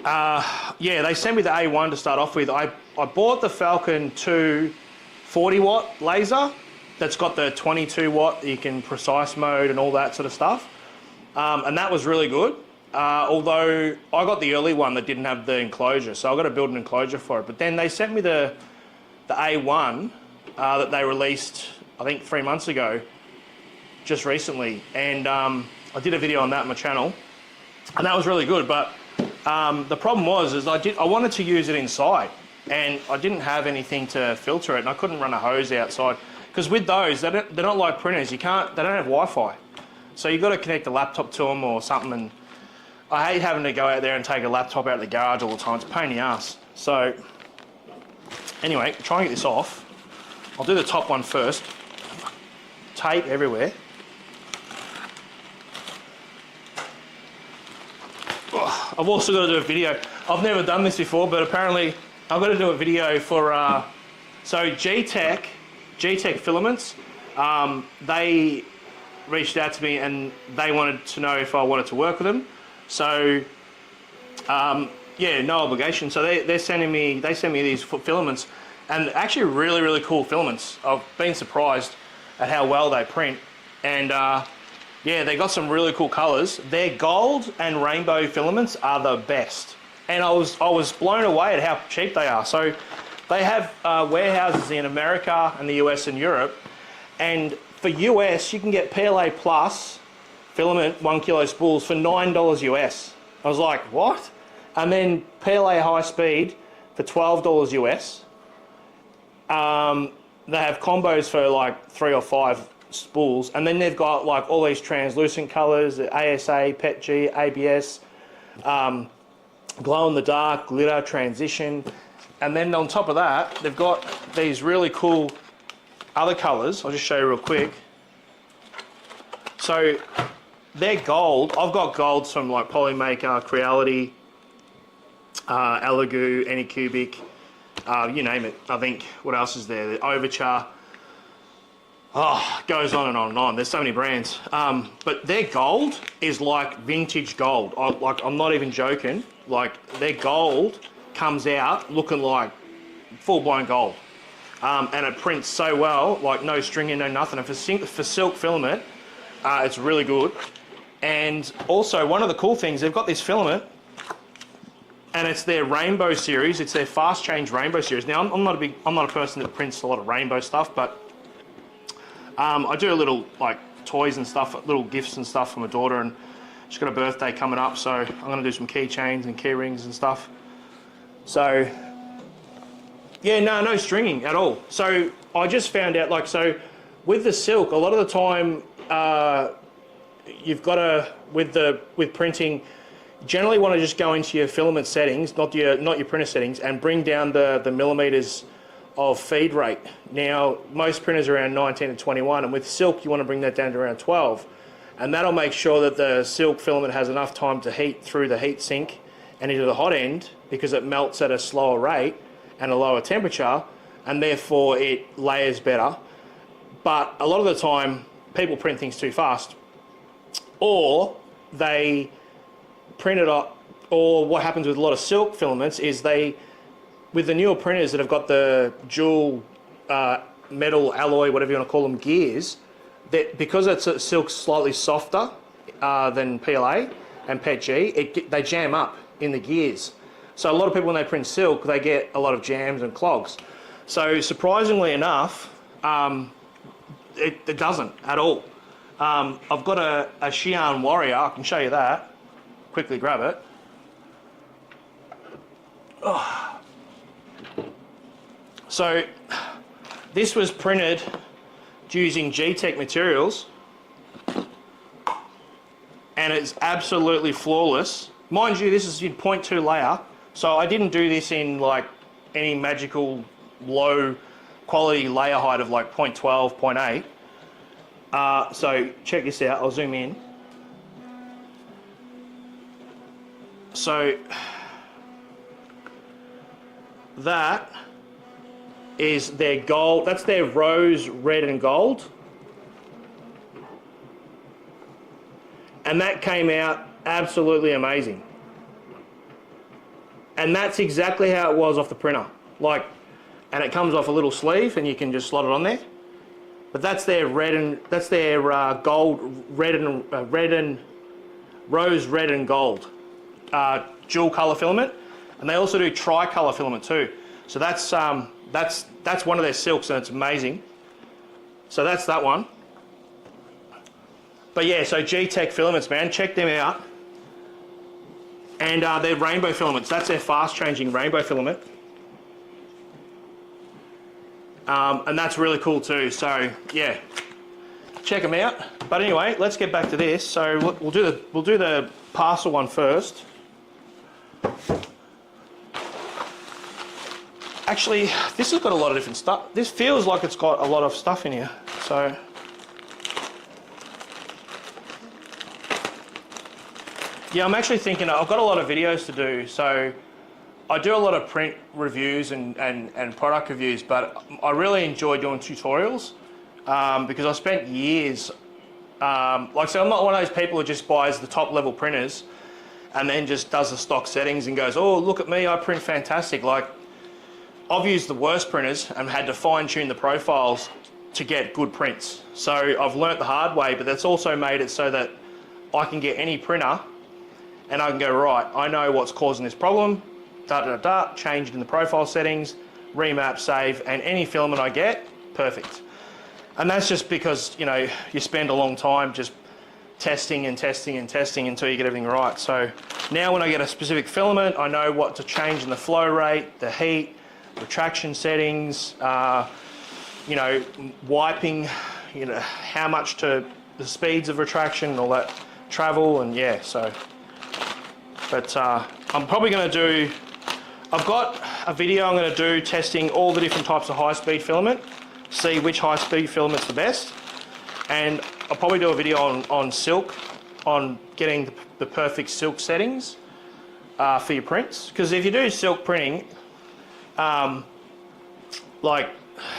[SPEAKER 1] yeah, they sent me the A1 to start off with. I bought the Falcon 2 40 watt laser that's got the 22 watt, you can precise mode and all that sort of stuff, and that was really good. Although I got the early one that didn't have the enclosure, so I've got to build an enclosure for it. But then they sent me the A1 that they released, I think 3 months ago, just recently, and I did a video on that on my channel, and that was really good. But the problem was, I wanted to use it inside, and I didn't have anything to filter it, and I couldn't run a hose outside, because with those, they're not like printers. They don't have Wi-Fi, so you've got to connect a laptop to them or something. And I hate having to go out there and take a laptop out of the garage all the time. It's a pain in the ass. So, anyway, try and get this off. I'll do the top one first. Tape everywhere. Oh, I've also got to do a video. I've never done this before, but apparently I've got to do a video for, so GEEETECH Filaments, they reached out to me and they wanted to know if I wanted to work with them. So, yeah, no obligation. So they send me these filaments, and actually really, really cool filaments. I've been surprised at how well they print, and yeah, they got some really cool colors. Their gold and rainbow filaments are the best, and I was blown away at how cheap they are. So they have warehouses in America and the US and Europe, and for US you can get PLA Plus filament 1 kilo spools for $9 US. I was like, what? And then PLA high speed for $12 US. They have combos for like 3 or 5 spools, and then they've got like all these translucent colors, ASA, PETG, ABS, glow in the dark, glitter, transition, and then on top of that, they've got these really cool other colors. I'll just show you real quick. So they're gold. I've got golds from like Polymaker, Creality, Elegoo, Anycubic, you name it. I think, what else is there? The Overchar. Oh, goes on and on and on. There's so many brands. But their gold is like vintage gold. I'm not even joking. Like, their gold comes out looking like full-blown gold. And it prints so well, like no stringing, no nothing. And for silk filament, it's really good. And also, one of the cool things, they've got this filament, and it's their Rainbow series. It's their Fast Change Rainbow series. Now, I'm not a person that prints a lot of rainbow stuff, but I do a little like toys and stuff, little gifts and stuff for my daughter, and she's got a birthday coming up, so I'm going to do some keychains and key rings and stuff. So yeah, no stringing at all. So I just found out, like, so with the silk, a lot of the time you've got to, with printing, generally want to just go into your filament settings, not your printer settings, and bring down the millimeters of feed rate. Now, most printers are around 19 and 21, and with silk, you want to bring that down to around 12. And that'll make sure that the silk filament has enough time to heat through the heat sink and into the hot end, because it melts at a slower rate and a lower temperature, and therefore it layers better. But a lot of the time, people print things too fast, or they print it up, or what happens with a lot of silk filaments is with the newer printers that have got the dual metal alloy, whatever you want to call them, gears, that because silk's slightly softer than PLA and PETG, they jam up in the gears. So a lot of people, when they print silk, they get a lot of jams and clogs. So surprisingly enough, it doesn't at all. I've got a Xi'an Warrior. I can show you that. Quickly grab it. Oh. So this was printed using GEEETECH materials, and it's absolutely flawless. Mind you, this is in 0.2 layer, so I didn't do this in like any magical low quality layer height of like 0.12, 0.8. So check this out, I'll zoom in. So that is their gold, that's their rose, red and gold. And that came out absolutely amazing. And that's exactly how it was off the printer. Like, and it comes off a little sleeve and you can just slot it on there. But that's their red and, that's their gold, red and rose, red and gold dual color filament. And they also do tri-color filament too. So that's one of their silks, and it's amazing. So that's that one. But yeah, so GEEETECH filaments, man, check them out. And they're rainbow filaments. That's their fast changing rainbow filament. And that's really cool too. So yeah, check them out. But anyway, let's get back to this. So we'll do the parcel one first. Actually, this has got a lot of different stuff. This feels like it's got a lot of stuff in here. So yeah, I'm actually thinking, I've got a lot of videos to do. So I do a lot of print reviews and product reviews, but I really enjoy doing tutorials because I spent years, like I said, I'm not one of those people who just buys the top level printers and then just does the stock settings and goes, oh, look at me, I print fantastic. Like, I've used the worst printers and had to fine tune the profiles to get good prints. So I've learnt the hard way, but that's also made it so that I can get any printer and I can go, right, I know what's causing this problem, change it in the profile settings, remap, save, and any filament I get, perfect. And that's just because, you know, you spend a long time just testing and testing and testing until you get everything right. So now when I get a specific filament, I know what to change in the flow rate, the heat, retraction settings, you know, wiping, you know, how much to the speeds of retraction and all that travel, and yeah, so. But I'm probably going to do, I've got a video I'm going to do testing all the different types of high-speed filament, see which high-speed filament's the best, and I'll probably do a video on silk, on getting the perfect silk settings for your prints. Because if you do silk printing, like,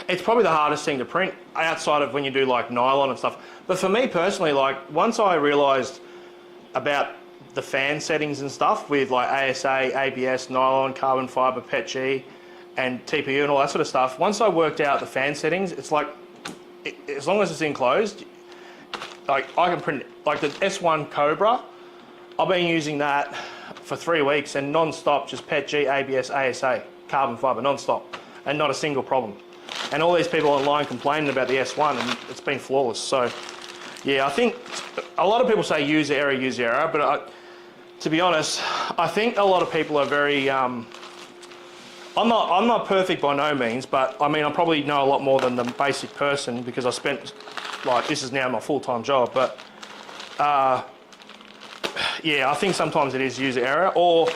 [SPEAKER 1] it's probably the hardest thing to print outside of when you do like nylon and stuff. But for me personally, like, once I realized about the fan settings and stuff with like ASA, ABS, nylon, carbon fiber, PETG, and TPU and all that sort of stuff, once I worked out the fan settings, it's like, as long as it's enclosed, like, I can print, like the S1 Cobra, I've been using that for 3 weeks and non-stop, just PETG, ABS, ASA, carbon fiber, non-stop, and not a single problem. And all these people online complaining about the S1, and it's been flawless. So yeah, I think a lot of people say use error, but to be honest, I think a lot of people are very, I'm not perfect by no means, but I mean, I probably know a lot more than the basic person because I spent, like, this is now my full-time job, but yeah, I think sometimes it is user error, or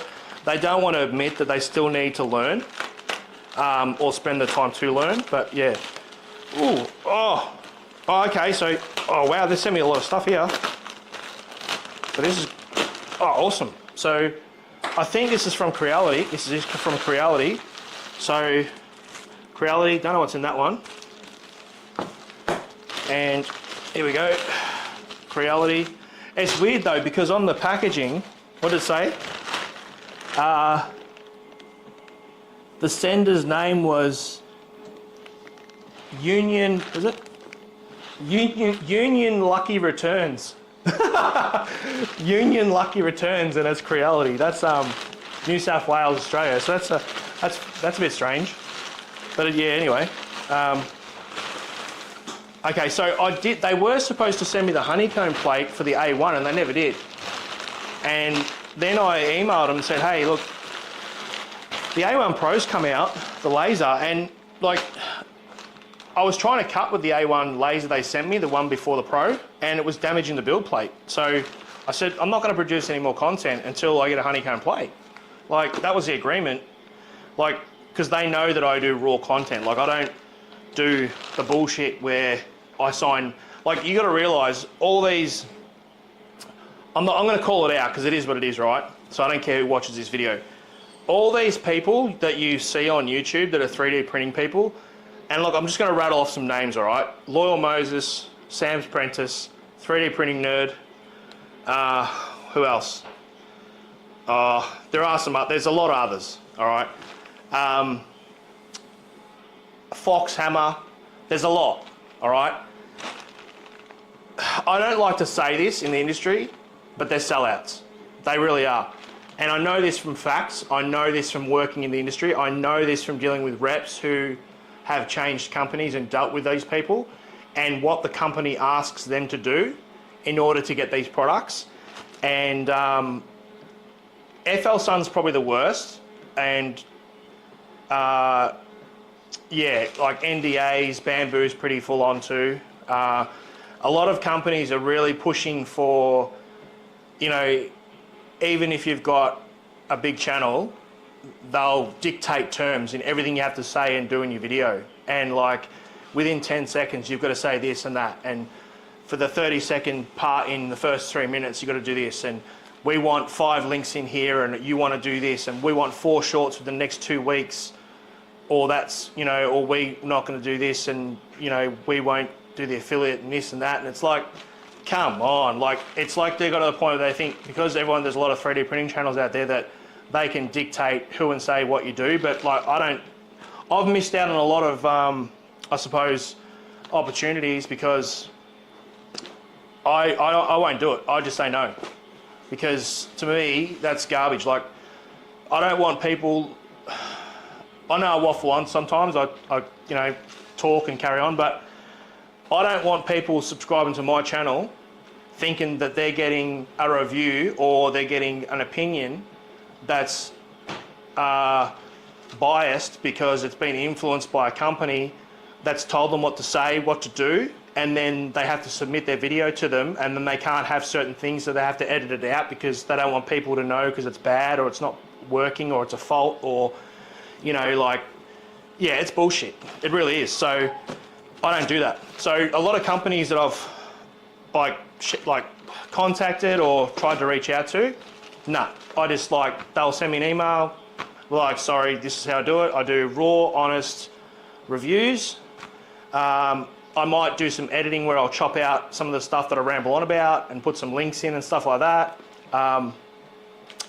[SPEAKER 1] they don't want to admit that they still need to learn, or spend the time to learn. But yeah. Ooh, oh, okay, so, oh wow, they sent me a lot of stuff here. So this is, oh, awesome. So I think this is from Creality. This is from Creality. So Creality, don't know what's in that one. And here we go, Creality. It's weird though, because on the packaging, what did it say? The sender's name was Union, is it? Union Lucky Returns. Union Lucky Returns, and it's Creality. That's New South Wales, Australia. So that's a bit strange. But yeah, anyway. Okay, so they were supposed to send me the honeycomb plate for the A1 and they never did. And then I emailed them and said, hey, look, the A1 Pro's come out, the laser, and like, I was trying to cut with the A1 laser they sent me, the one before the Pro, and it was damaging the build plate. So I said, I'm not going to produce any more content until I get a honeycomb plate. Like, that was the agreement. Like, because they know that I do raw content. Like, I don't do the bullshit where I sign, like, you got to realize all these, I'm going to call it out because it is what it is, right? So I don't care who watches this video. All these people that you see on YouTube that are 3D printing people, and look, I'm just going to rattle off some names, all right? Loyal Moses, Sam's Prentice, 3D Printing Nerd, who else? There are some, there's a lot of others, all right? Fox Hammer, there's a lot, all right? I don't like to say this in the industry, but they're sellouts. They really are. And I know this from facts. I know this from working in the industry. I know this from dealing with reps who have changed companies and dealt with these people and what the company asks them to do in order to get these products. And FL Sun's probably the worst. And yeah, like NDAs, Bamboo's pretty full on too. A lot of companies are really pushing for, you know, even if you've got a big channel, they'll dictate terms in everything you have to say and do in your video. And like within 10 seconds, you've got to say this and that. And for the 30-second part in the first 3 minutes, you've got to do this. And we want 5 links in here and you want to do this. And we want 4 shorts for the next 2 weeks. Or that's, you know, or we're not going to do this and, you know, we won't do the affiliate and this and that. And it's like, come on, like, it's like they got to the point where they think because there's a lot of 3D printing channels out there that they can dictate who and say what you do, but like I've missed out on a lot of, I suppose, opportunities because I won't do it. I just say no, because to me that's garbage. Like, I don't want people. I know I waffle on sometimes. I you know, talk and carry on, but I don't want people subscribing to my channel thinking that they're getting a review or they're getting an opinion that's biased because it's been influenced by a company that's told them what to say, what to do, and then they have to submit their video to them, and then they can't have certain things, so they have to edit it out because they don't want people to know because it's bad or it's not working or it's a fault or, you know, like, yeah, it's bullshit. It really is. So I don't do that. So a lot of companies that I've like contacted or tried to reach out to. Nah, I just like, they'll send me an email, like, sorry, this is how I do it. I do raw, honest reviews. I might do some editing where I'll chop out some of the stuff that I ramble on about and put some links in and stuff like that.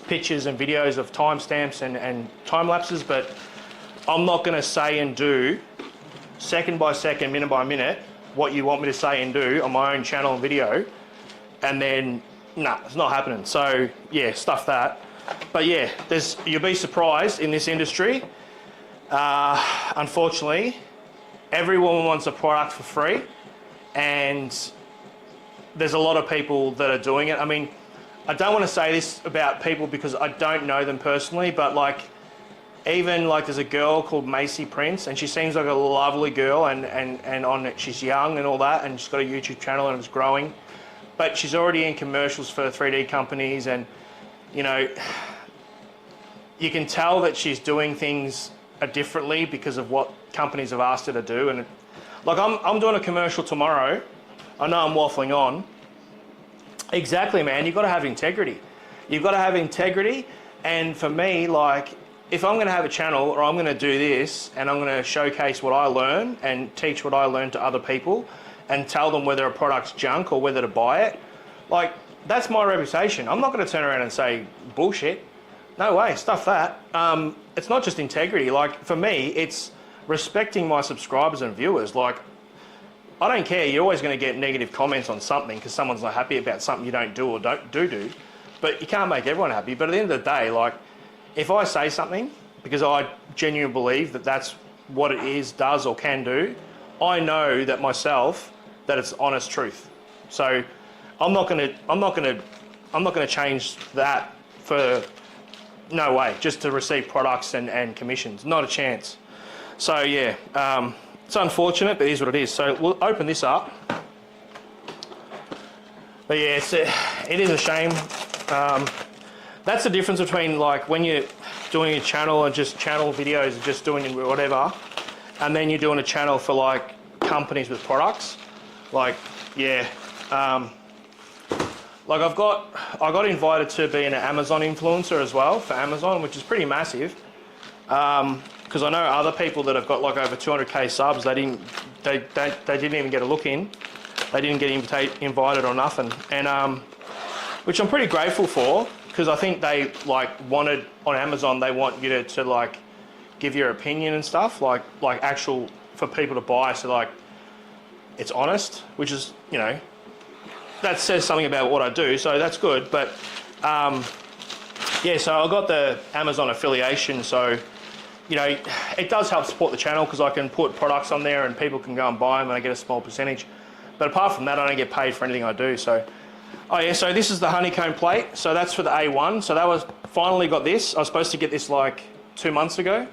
[SPEAKER 1] Pictures and videos of timestamps and time lapses, but I'm not going to say and do second by second, minute by minute, what you want me to say and do on my own channel and video. And then, nah, it's not happening. So yeah, stuff that. But yeah, you'll be surprised in this industry. Unfortunately, everyone wants a product for free, and there's a lot of people that are doing it. I mean, I don't want to say this about people because I don't know them personally, but like, even like there's a girl called Macy Prince, and she seems like a lovely girl, and she's young and all that, and she's got a YouTube channel and it's growing, but she's already in commercials for 3D companies, and you know, you can tell that she's doing things differently because of what companies have asked her to do. And like, I'm doing a commercial tomorrow. I know I'm waffling on. Exactly, man. You've got to have integrity. You've got to have integrity. And for me, like, if I'm going to have a channel or I'm going to do this and I'm going to showcase what I learn and teach what I learn to other people and tell them whether a product's junk or whether to buy it, like, that's my reputation. I'm not going to turn around and say bullshit. No way, stuff that. It's not just integrity. Like, for me, it's respecting my subscribers and viewers. Like, I don't care. You're always going to get negative comments on something because someone's not happy about something you don't do or don't do. But you can't make everyone happy. But at the end of the day, like, if I say something because I genuinely believe that that's what it is, does or can do, I know that myself that it's honest truth. So I'm not going to change that for no way, just to receive products and commissions. Not a chance. So yeah, it's unfortunate, but it is what it is. So we'll open this up. But yeah, it is a shame. That's the difference between like when you're doing a channel and just channel videos and just doing whatever, and then you're doing a channel for like companies with products. Like, yeah, like I got invited to be an Amazon influencer as well for Amazon, which is pretty massive. Because I know other people that have got like over 200k subs, they didn't even get a look in. They didn't get invited or nothing, and which I'm pretty grateful for, because I think they like wanted on Amazon, they want you to like give your opinion and stuff, like actual for people to buy, so like it's honest, which is, you know, that says something about what I do, so that's good. But yeah, so I got the Amazon affiliation, so you know, it does help support the channel because I can put products on there and people can go and buy them and I get a small percentage. But apart from that, I don't get paid for anything I do. So, oh yeah, so this is the honeycomb plate. So that's for the A1. So that was, finally got this. I was supposed to get this like 2 months ago.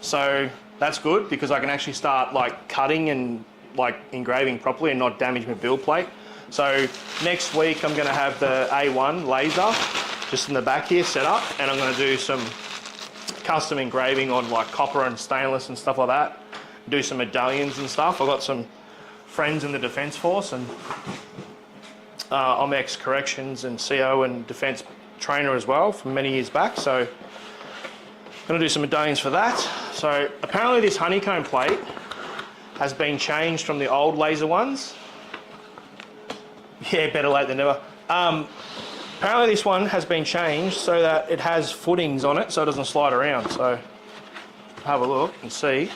[SPEAKER 1] So that's good because I can actually start like cutting and like engraving properly and not damage my build plate. So next week I'm going to have the A1 laser just in the back here set up, and I'm going to do some custom engraving on like copper and stainless and stuff like that. Do some medallions and stuff. I've got some friends in the Defence Force, and I'm ex-corrections and CO and defence trainer as well from many years back. So I'm going to do some medallions for that. So apparently this honeycomb plate has been changed from the old laser ones. Yeah, better late than never. Apparently this one has been changed so that it has footings on it so it doesn't slide around. So have a look and see.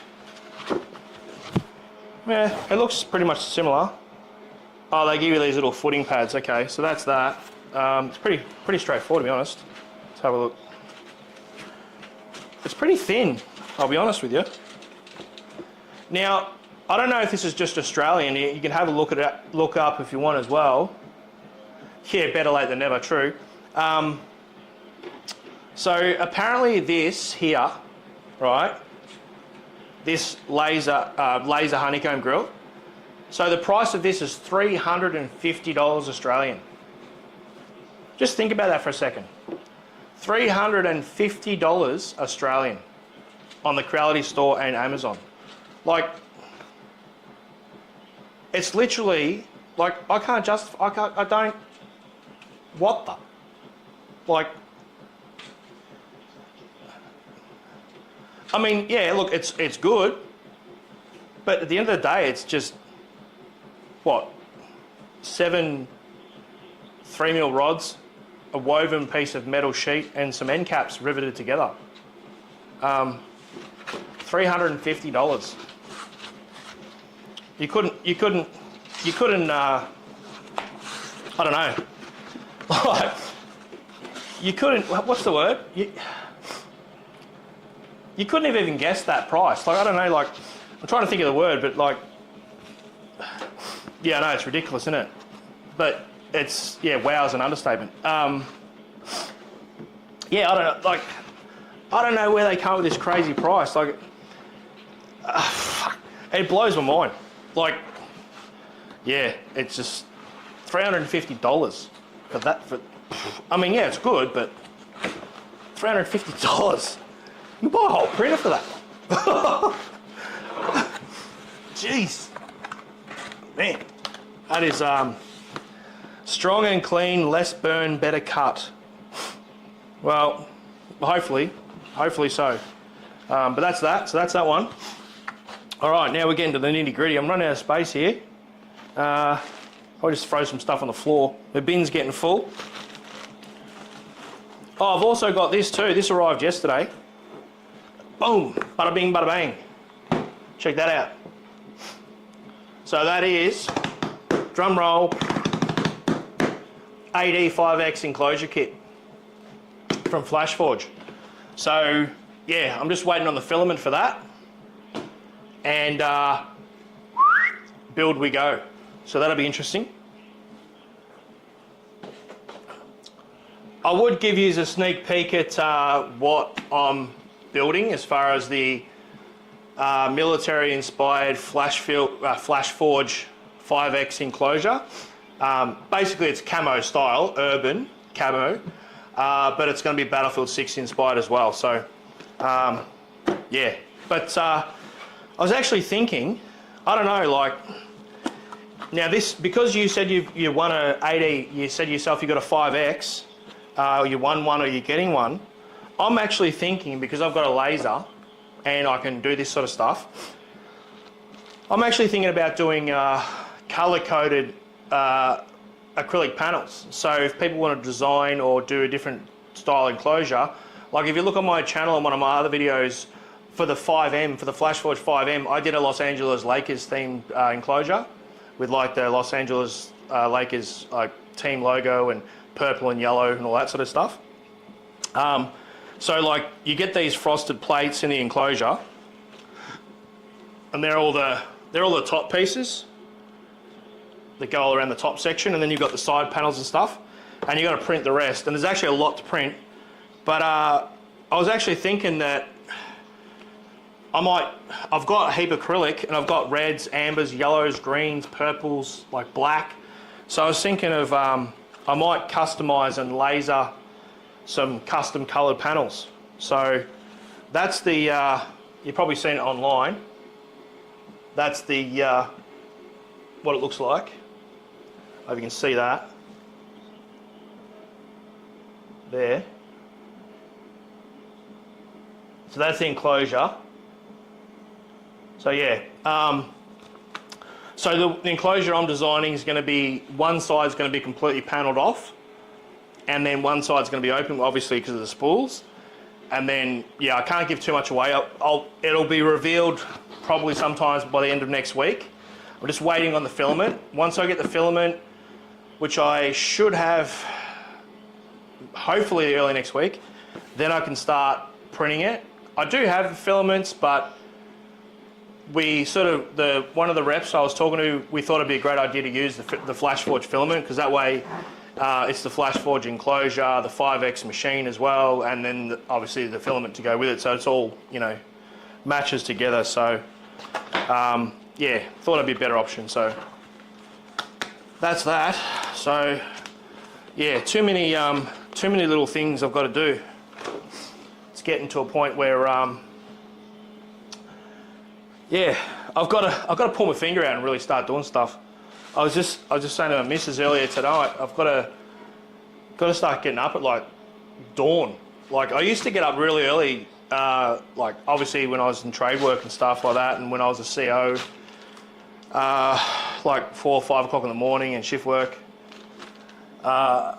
[SPEAKER 1] Yeah, it looks pretty much similar. Oh, they give you these little footing pads. Okay, so that's that. It's pretty straightforward, to be honest. Let's have a look. It's pretty thin, I'll be honest with you. Now, I don't know if this is just Australian. You can have a look at it, look up if you want as well. Yeah, better late than never, true. So apparently this here, right, this laser honeycomb grill, so the price of this is $350 Australian. Just think about that for a second. $350 Australian on the Creality store and Amazon. Like, it's literally Like, I can't justify, I don't, what the? Like, I mean, yeah, look, it's good, but at the end of the day, it's just, what, 7 3mm rods, a woven piece of metal sheet, and some end caps riveted together. $350. You couldn't, I don't know. Like, you couldn't, what's the word? You couldn't have even guessed that price. Like, I don't know, like, I'm trying to think of the word, but like, yeah, I know, it's ridiculous, isn't it? But it's, yeah, wow is an understatement. Yeah, I don't know, like, I don't know where they come up with this crazy price. Like, it blows my mind. Like, yeah, it's just $350 for that. I mean, yeah, it's good, but $350. You can buy a whole printer for that. Jeez, man, that is strong and clean, less burn, better cut. Well, hopefully so. But that's that. So that's that one. All right, now we're getting to the nitty gritty. I'm running out of space here. I'll just throw some stuff on the floor. The bin's getting full. Oh, I've also got this too. This arrived yesterday. Boom, bada bing, bada bang. Check that out. So that is, drum roll, AD5X enclosure kit from Flashforge. So yeah, I'm just waiting on the filament for that. And build we go. So that'll be interesting. I would give you a sneak peek at what I'm building as far as the military-inspired Flashforge 5X enclosure. Basically, it's camo style, urban camo, but it's going to be Battlefield 6 inspired as well. So, yeah. But I was actually thinking, I don't know, like, now this, because you said you won a 80, you said to yourself you got a 5X, you won one or you're getting one. I'm actually thinking, because I've got a laser and I can do this sort of stuff, I'm actually thinking about doing color-coded acrylic panels. So if people want to design or do a different style enclosure, like if you look on my channel and one of my other videos for the 5M, for the Flashforge 5M, I did a Los Angeles Lakers themed enclosure with like the Los Angeles Lakers team logo and purple and yellow and all that sort of stuff. So like you get these frosted plates in the enclosure, and they're all the top pieces that go all around the top section, and then you've got the side panels and stuff, and you got to print the rest. And there's actually a lot to print, but I was actually thinking that I've got a heap of acrylic, and I've got reds, ambers, yellows, greens, purples, like black. So I was thinking of I might customize and laser some custom colored panels. So that's the you've probably seen it online. That's the what it looks like. Hope you can see that there. So that's the enclosure. So yeah, so the enclosure I'm designing is going to be, one side's going to be completely panelled off, and then one side's going to be open, obviously because of the spools. And then, yeah, I can't give too much away. It'll be revealed probably sometimes by the end of next week. I'm just waiting on the filament. Once I get the filament, which I should have hopefully early next week, then I can start printing it. I do have filaments, but we sort of, one of the reps I was talking to, we thought it'd be a great idea to use the Flashforge filament, because that way it's the Flashforge enclosure, the 5X machine as well, and then obviously the filament to go with it, so it's all, you know, matches together. So yeah, thought it'd be a better option. So that's that. So yeah, too many little things I've got to do. It's getting to a point where yeah, I've got to pull my finger out and really start doing stuff. I was just saying to my missus earlier tonight, I've got to start getting up at like dawn. Like I used to get up really early, like obviously when I was in trade work and stuff like that, and when I was a CO, like 4 or 5 o'clock in the morning and shift work. You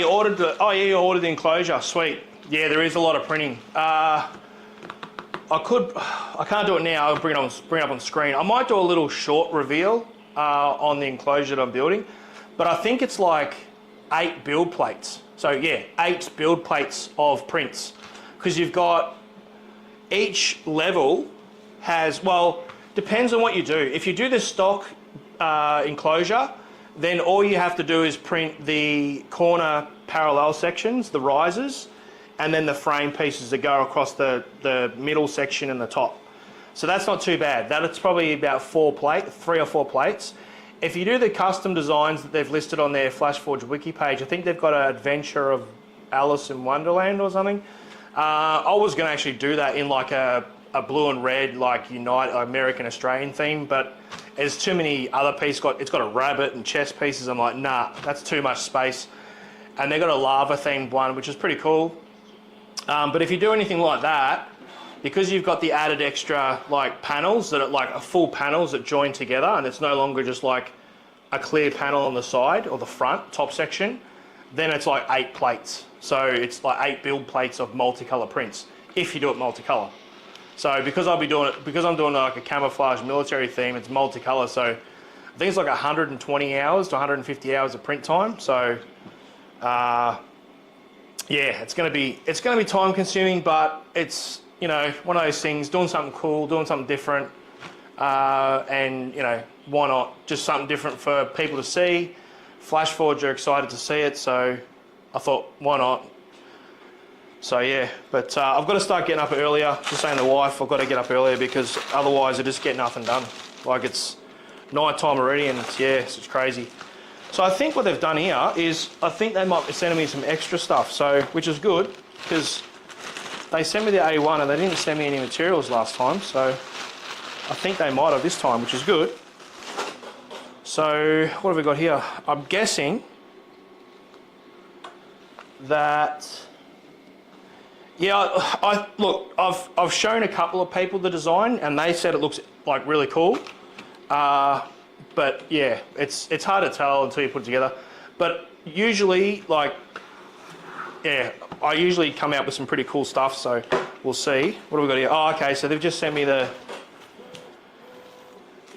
[SPEAKER 1] ordered you ordered the enclosure. Sweet. Yeah, there is a lot of printing. I can't do it now. I'll bring it up on screen. I might do a little short reveal on the enclosure that I'm building, but I think it's like 8 build plates. So yeah, 8 build plates of prints, because you've got each level has, well, depends on what you do. If you do the stock enclosure, then all you have to do is print the corner parallel sections, the risers, and then the frame pieces that go across the middle section and the top. So that's not too bad. That's probably about 3 or 4 plates. If you do the custom designs that they've listed on their Flashforge wiki page, I think they've got an adventure of Alice in Wonderland or something. I was going to actually do that in like a blue and red, like American Australian theme, but there's too many other pieces. It's got a rabbit and chess pieces. I'm like, nah, that's too much space. And they've got a lava themed one, which is pretty cool. But if you do anything like that, because you've got the added extra like panels that are like a full panels that join together, and it's no longer just like a clear panel on the side or the front top section, then it's like 8 plates. So it's like 8 build plates of multicolour prints if you do it multicolour. So because I'm doing like a camouflage military theme, it's multicolour. So I think it's like 120 hours to 150 hours of print time. So yeah, it's gonna be time consuming, but it's, you know, one of those things, doing something cool, doing something different, and, you know, why not? Just something different for people to see. Flashforge are excited to see it, so I thought, why not? So yeah, but I've got to start getting up earlier. Just saying to the wife, I've got to get up earlier because otherwise I just get nothing done. Like it's night time already, and it's crazy. So I think what they've done here is, I think they might be sending me some extra stuff, so which is good, because they sent me the A1 and they didn't send me any materials last time, so I think they might have this time, which is good. So what have we got here? I'm guessing that, yeah, look, I've shown a couple of people the design and they said it looks like really cool. But yeah, it's hard to tell until you put it together. But usually, like, yeah, I usually come out with some pretty cool stuff, so we'll see. What have we got here? Oh, okay, so they've just sent me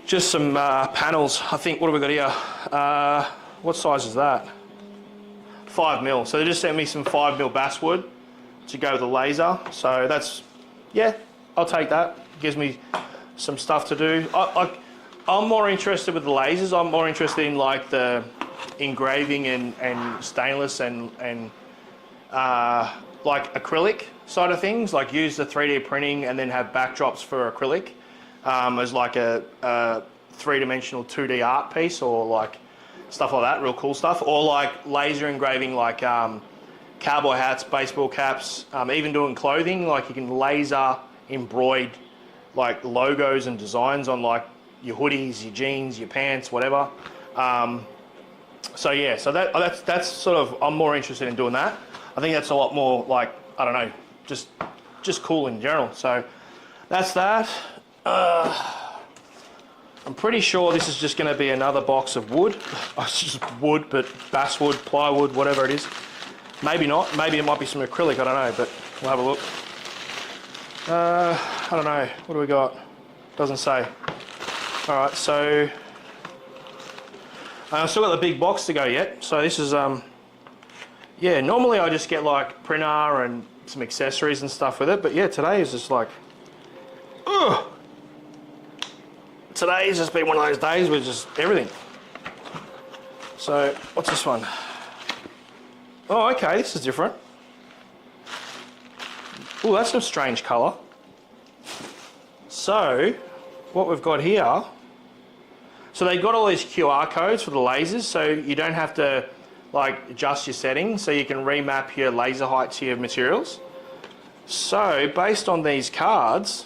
[SPEAKER 1] just some panels. I think, what have we got here? What size is that? 5mm. So they just sent me some 5mm basswood to go with the laser. So that's, yeah, I'll take that. Gives me some stuff to do. I'm more interested with the lasers. I'm more interested in like the engraving and stainless and like acrylic side of things. Like use the 3D printing and then have backdrops for acrylic as like a 3-dimensional 2D art piece, or like stuff like that, real cool stuff. Or like laser engraving, like cowboy hats, baseball caps, even doing clothing. Like you can laser embroid like logos and designs on like your hoodies, your jeans, your pants, whatever. So yeah, so that's sort of, I'm more interested in doing that. I think that's a lot more like, I don't know, just cool in general. So that's that. I'm pretty sure this is just going to be another box of wood. It's just wood, but basswood, plywood, whatever it is. Maybe not. Maybe it might be some acrylic. I don't know, but we'll have a look. I don't know. What do we got? Doesn't say. All right, so I've still got the big box to go yet. So this is, yeah, normally I just get like printer and some accessories and stuff with it. But yeah, today is just like, ugh. Today has just been one of those days with just everything. So what's this one? Oh, okay, this is different. Oh, that's some strange colour. So what we've got here, so they got all these QR codes for the lasers, so you don't have to like adjust your settings, so you can remap your laser height to your materials. So based on these cards,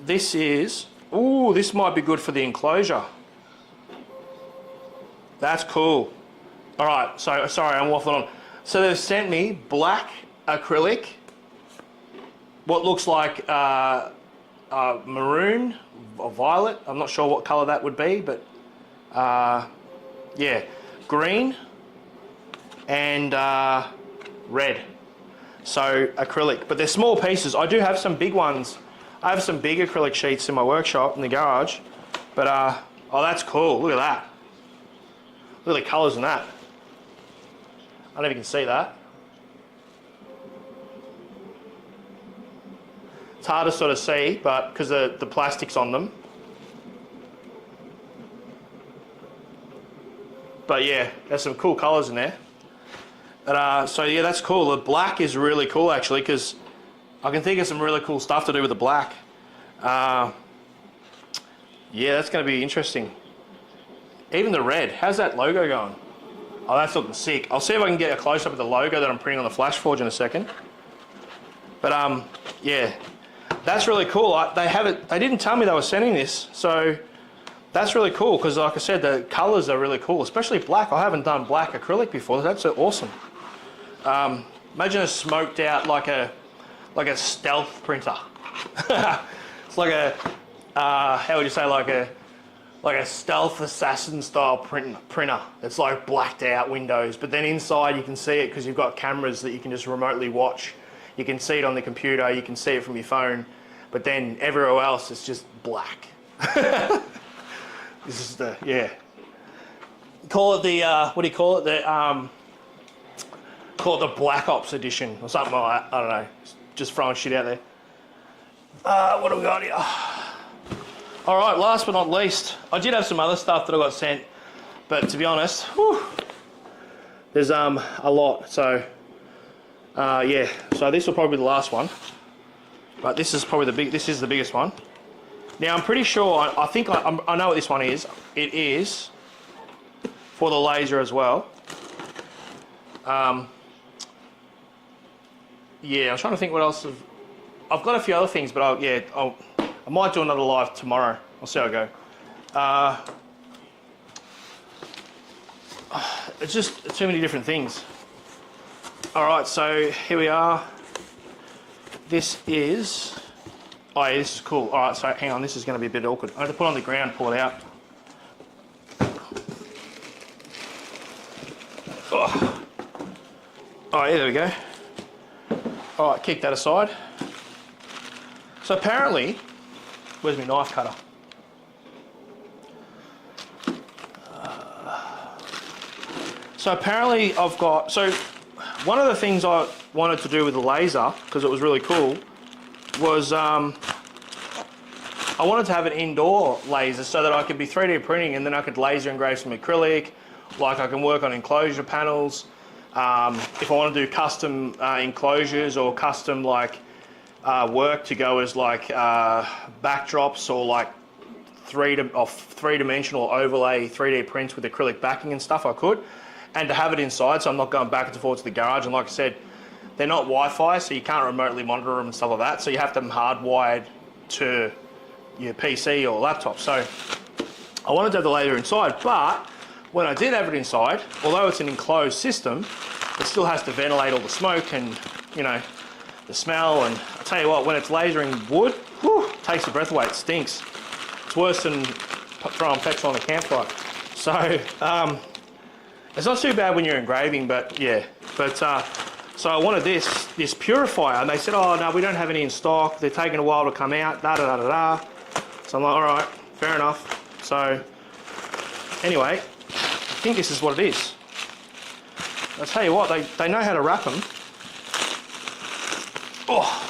[SPEAKER 1] this is Ooh, this might be good for the enclosure. That's cool. All right, so sorry, I'm waffling on. So they've sent me black acrylic, what looks like maroon or violet. I'm not sure what color that would be, but yeah, green and red. So acrylic, but they're small pieces. I do have some big ones. I have some big acrylic sheets in my workshop in the garage, but oh, that's cool. Look at that. Look at the colors in that. I don't know if you can see that. It's hard to sort of see, but because the plastic's on them. But yeah, there's some cool colors in there. But, so yeah, that's cool. The black is really cool actually, because I can think of some really cool stuff to do with the black. Yeah, that's going to be interesting. Even the red, how's that logo going? Oh, that's looking sick. I'll see if I can get a close-up of the logo that I'm printing on the Flashforge in a second. But yeah, that's really cool. They didn't tell me they were sending this, so that's really cool because, like I said, the colors are really cool, especially black. I haven't done black acrylic before. That's awesome. Imagine a smoked out like a stealth printer. It's like a how would you say, like a stealth assassin style printer. It's like blacked out windows, but then inside you can see it because you've got cameras that you can just remotely watch. You can see it on the computer, you can see it from your phone, but then everywhere else it's just black. This is the, yeah. Call it the, what do you call it? Call it the Black Ops edition or something like that. I don't know. Just throwing shit out there. What do we got here? All right, last but not least, I did have some other stuff that I got sent, but to be honest, whew, there's a lot. So yeah, so this will probably be the last one, but this is probably this is the biggest one. Now I'm pretty sure, I think I know what this one is. It is for the laser as well. Yeah, I'm trying to think what else. I've got a few other things, but I might do another live tomorrow. I'll see how I go. It's just too many different things. All right, so here we are. This is, oh yeah, this is cool. All right, so hang on, this is going to be a bit awkward. I have to put it on the ground, pull it out. Oh, yeah, there we go. All right, kick that aside. So apparently, where's my knife cutter? So apparently I've got, so one of the things I wanted to do with the laser, because it was really cool, was I wanted to have an indoor laser so that I could be 3D printing and then I could laser engrave some acrylic, like I can work on enclosure panels. If I want to do custom enclosures or custom like work to go as like backdrops or like three-dimensional overlay 3D prints with acrylic backing and stuff, I could. And to have it inside, so I'm not going back and forth to the garage. And like I said, they're not Wi-Fi, so you can't remotely monitor them and stuff like that. So you have them hardwired to your PC or laptop. So I wanted to have the laser inside, but when I did have it inside, although it's an enclosed system, it still has to ventilate all the smoke and, you know, the smell. And I tell you what, when it's lasering wood, whew, takes the breath away. It stinks. It's worse than throwing petrol on a campfire. So it's not too bad when you're engraving, but yeah. But so I wanted this Purifier, and they said, oh no, we don't have any in stock. They're taking a while to come out. Da da da da da. So I'm like, all right, fair enough. So anyway, I think this is what it is. I'll tell you what, they know how to wrap them. Oh.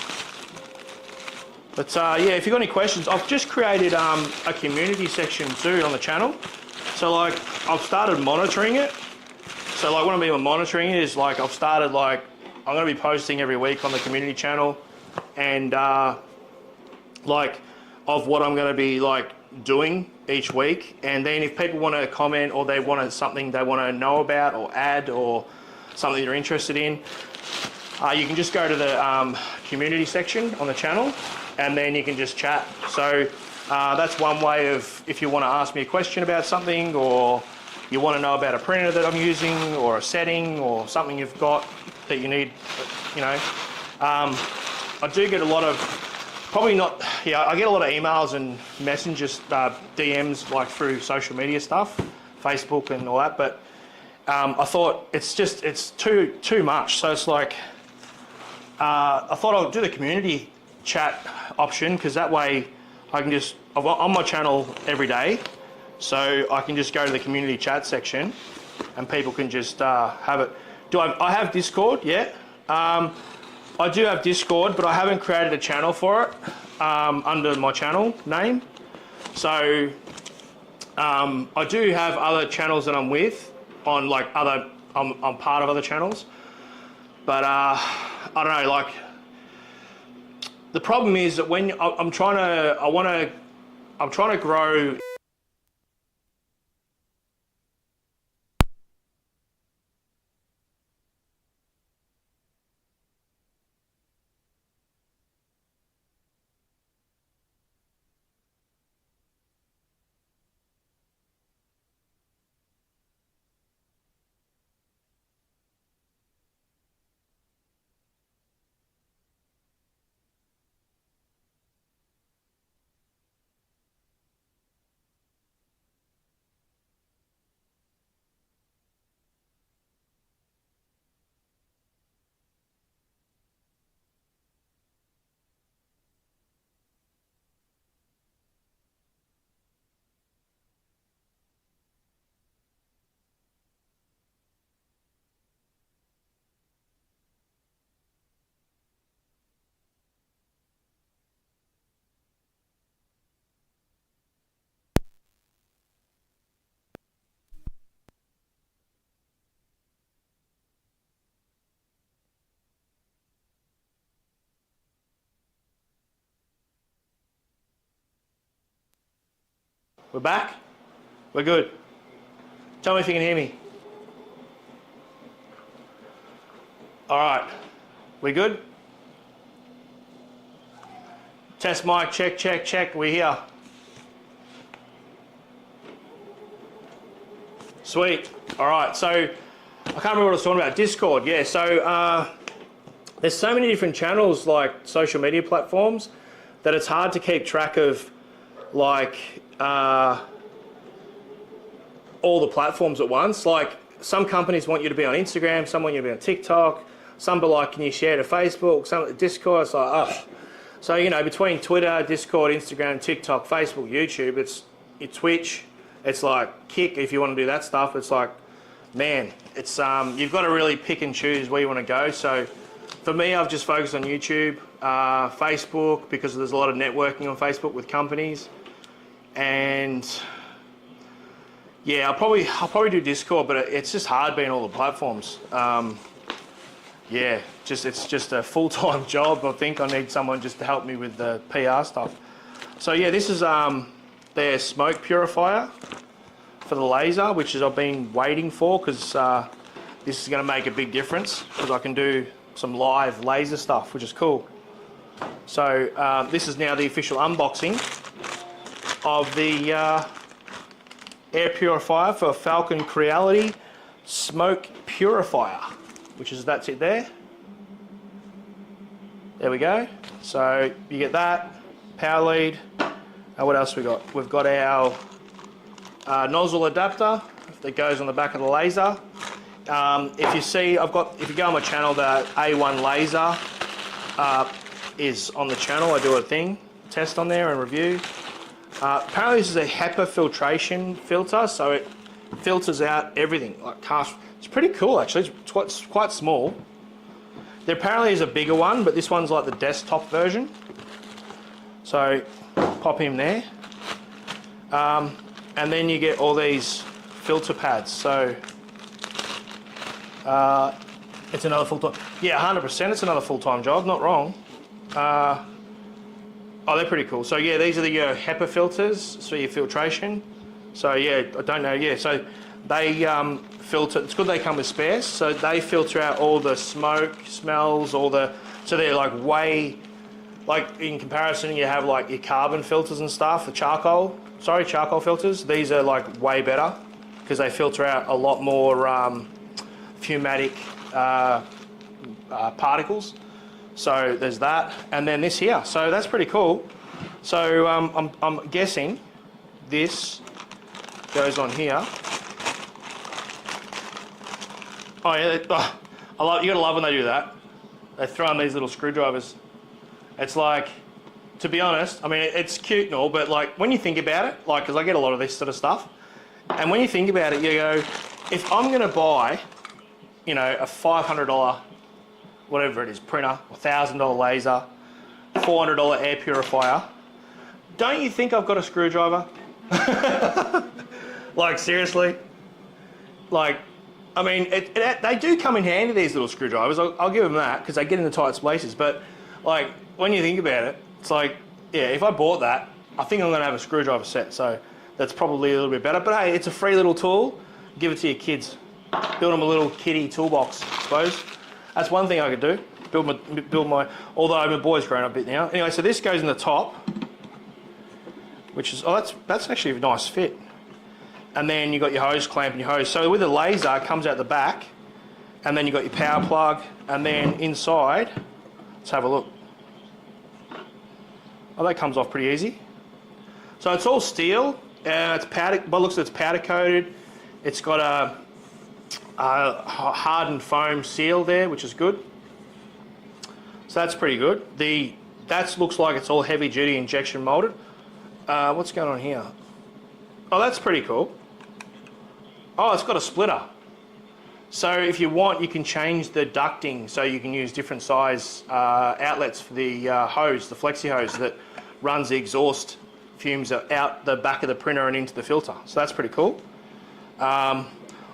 [SPEAKER 1] But yeah, if you've got any questions, I've just created a community section too on the channel. So like, I've started monitoring it. So like what I mean by monitoring it is like, I've started like, I'm going to be posting every week on the community channel and like of what I'm going to be like doing each week. And then if people want to comment or they want something they want to know about or add or something they're interested in, you can just go to the community section on the channel and then you can just chat. So That's one way of, if you want to ask me a question about something, or you want to know about a printer that I'm using, or a setting, or something you've got that you need, you know. I do get a lot of, probably not, yeah, I get a lot of emails and messages, DMs, like through social media stuff, Facebook and all that, but I thought it's too much. So it's like, I thought I'll do the community chat option, because that way I can just, I'm on my channel every day, so I can just go to the community chat section and people can just have it. I have Discord? Yeah. I do have Discord, but I haven't created a channel for it under my channel name. So I do have other channels that I'm with on, like, I'm part of other channels, but I don't know, like, the problem is that when I'm trying to grow. We're back? We're good. Tell me if you can hear me. All right, we good? Test mic, check, check, check, we're here. Sweet. All right, so I can't remember what I was talking about. Discord, yeah. So there's so many different channels, like social media platforms, that it's hard to keep track of, like, all the platforms at once. Like, some companies want you to be on Instagram, some want you to be on TikTok, some are like, can you share to Facebook, some Discord. It's like, oh. So, you know, between Twitter, Discord, Instagram, TikTok, Facebook, YouTube, it's Twitch, it's like Kick, if you want to do that stuff. It's like, man, it's you've got to really pick and choose where you want to go. So for me, I've just focused on YouTube, Facebook, because there's a lot of networking on Facebook with companies. And yeah, I'll probably do Discord, but it's just hard being all the platforms. Yeah, it's just a full-time job. I think I need someone just to help me with the PR stuff. So yeah, this is their smoke purifier for the laser, which is I've been waiting for, because this is going to make a big difference, because I can do some live laser stuff, which is cool. So this is now the official unboxing of the air purifier for Falcon Creality Smoke Purifier, which is, that's it there. There we go. So you get that, power lead. What else we got? We've got our nozzle adapter that goes on the back of the laser. If you see, if you go on my channel, the A1 laser is on the channel. I do a test on there and review. Apparently this is a HEPA filtration filter, so it filters out everything, like cast. It's pretty cool actually, it's quite small. There apparently is a bigger one, but this one's like the desktop version. So pop him there. And then you get all these filter pads. So it's another full-time, yeah, 100%, it's another full-time job, not wrong. Oh, they're pretty cool. So yeah, these are the HEPA filters for your filtration. So yeah, I don't know, yeah, so they filter, it's good they come with spares, so they filter out all the smoke, smells, so they're like way like in comparison, you have like your carbon filters and stuff, the charcoal filters. These are like way better because they filter out a lot more fumatic particles. So there's that, and then this here. So that's pretty cool. So I'm guessing this goes on here. Oh yeah, you gotta love when they do that. They throw in these little screwdrivers. It's like, to be honest, I mean, it's cute and all, but like when you think about it, like, because I get a lot of this sort of stuff, and when you think about it, you go, if I'm gonna buy, you know, a $500, whatever it is, printer, $1,000 laser, $400 air purifier, don't you think I've got a screwdriver? Like seriously? Like, I mean, they do come in handy, these little screwdrivers. I'll give them that, because they get into tight spaces. But like, when you think about it, it's like, yeah, if I bought that, I think I'm going to have a screwdriver set. So that's probably a little bit better. But hey, it's a free little tool. Give it to your kids. Build them a little kiddie toolbox, I suppose. That's one thing I could do. Build my. Although my boy's grown up a bit now. Anyway, so this goes in the top, which is, oh, that's actually a nice fit. And then you got your hose clamp and your hose. So with the laser, it comes out the back, and then you got your power plug, and then inside, let's have a look. Oh, that comes off pretty easy. So it's all steel. It's powder. By the looks of it, it's powder coated. It's got a hardened foam seal there, which is good. So that's pretty good. That looks like it's all heavy duty injection molded. What's going on here? Oh, that's pretty cool. Oh, it's got a splitter. So if you want, you can change the ducting, so you can use different size outlets for the hose, the flexi hose that runs the exhaust fumes out the back of the printer and into the filter. So that's pretty cool. I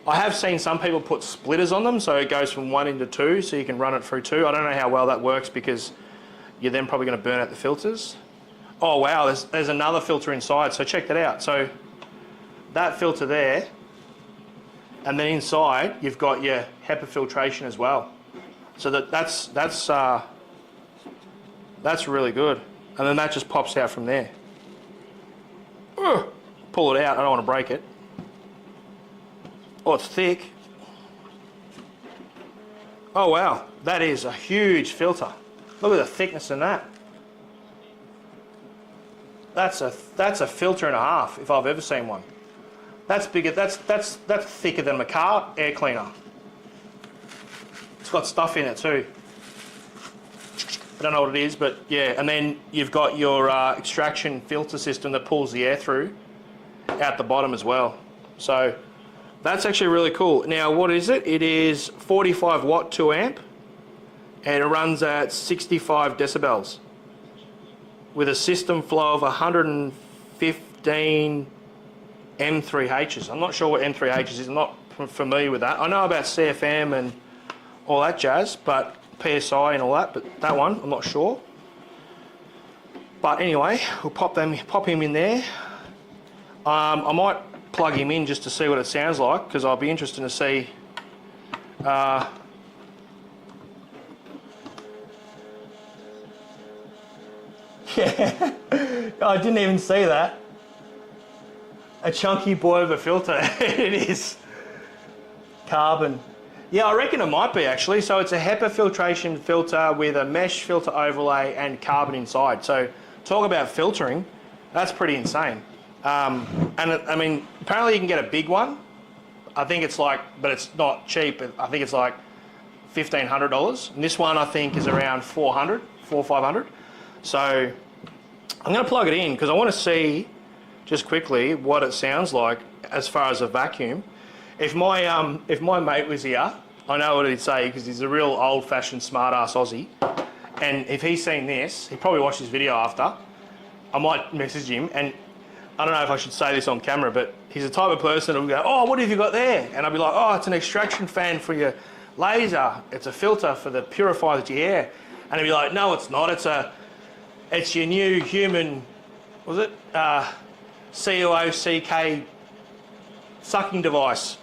[SPEAKER 1] have seen some people put splitters on them, so it goes from 1 into 2, so you can run it through 2. I don't know how well that works, because you're then probably going to burn out the filters. Oh wow, there's another filter inside, so check that out. So that filter there, and then inside you've got your HEPA filtration as well. So that's really good. And then that just pops out from there. Ugh, pull it out, I don't want to break it. Oh, it's thick. Oh wow, that is a huge filter. Look at the thickness in that. That's a filter and a half, if I've ever seen one. That's bigger. That's thicker than a car air cleaner. It's got stuff in it too. I don't know what it is, but yeah. And then you've got your extraction filter system that pulls the air through out the bottom as well. So that's actually really cool. Now, what is it? It is 45 watt 2 amp, and it runs at 65 decibels with a system flow of 115 M3Hs. I'm not sure what M3Hs is. I'm not familiar with that. I know about CFM and all that jazz, but PSI and all that, but that one, I'm not sure. But anyway, we'll pop him in there. I might plug him in just to see what it sounds like, because I'll be interested to see yeah, I didn't even see that. A chunky boy of a filter. It is. Carbon. Yeah, I reckon it might be actually. So it's a HEPA filtration filter with a mesh filter overlay and carbon inside. So talk about filtering, that's pretty insane. I mean, apparently you can get a big one. I think it's like, but it's not cheap. I think it's like $1,500. And this one I think is around $400, $500. So I'm going to plug it in because I want to see just quickly what it sounds like as far as a vacuum. If my mate was here, I know what he'd say because he's a real old-fashioned smart-ass Aussie. And if he's seen this, he'd probably watch this video after. I might message him, and I don't know if I should say this on camera, but he's the type of person who'll go, "Oh, what have you got there?" And I'll be like, "Oh, it's an extraction fan for your laser. It's a filter for the purifier that you air." And he'll be like, "No, it's not. It's your new human, was it? COOCK sucking device."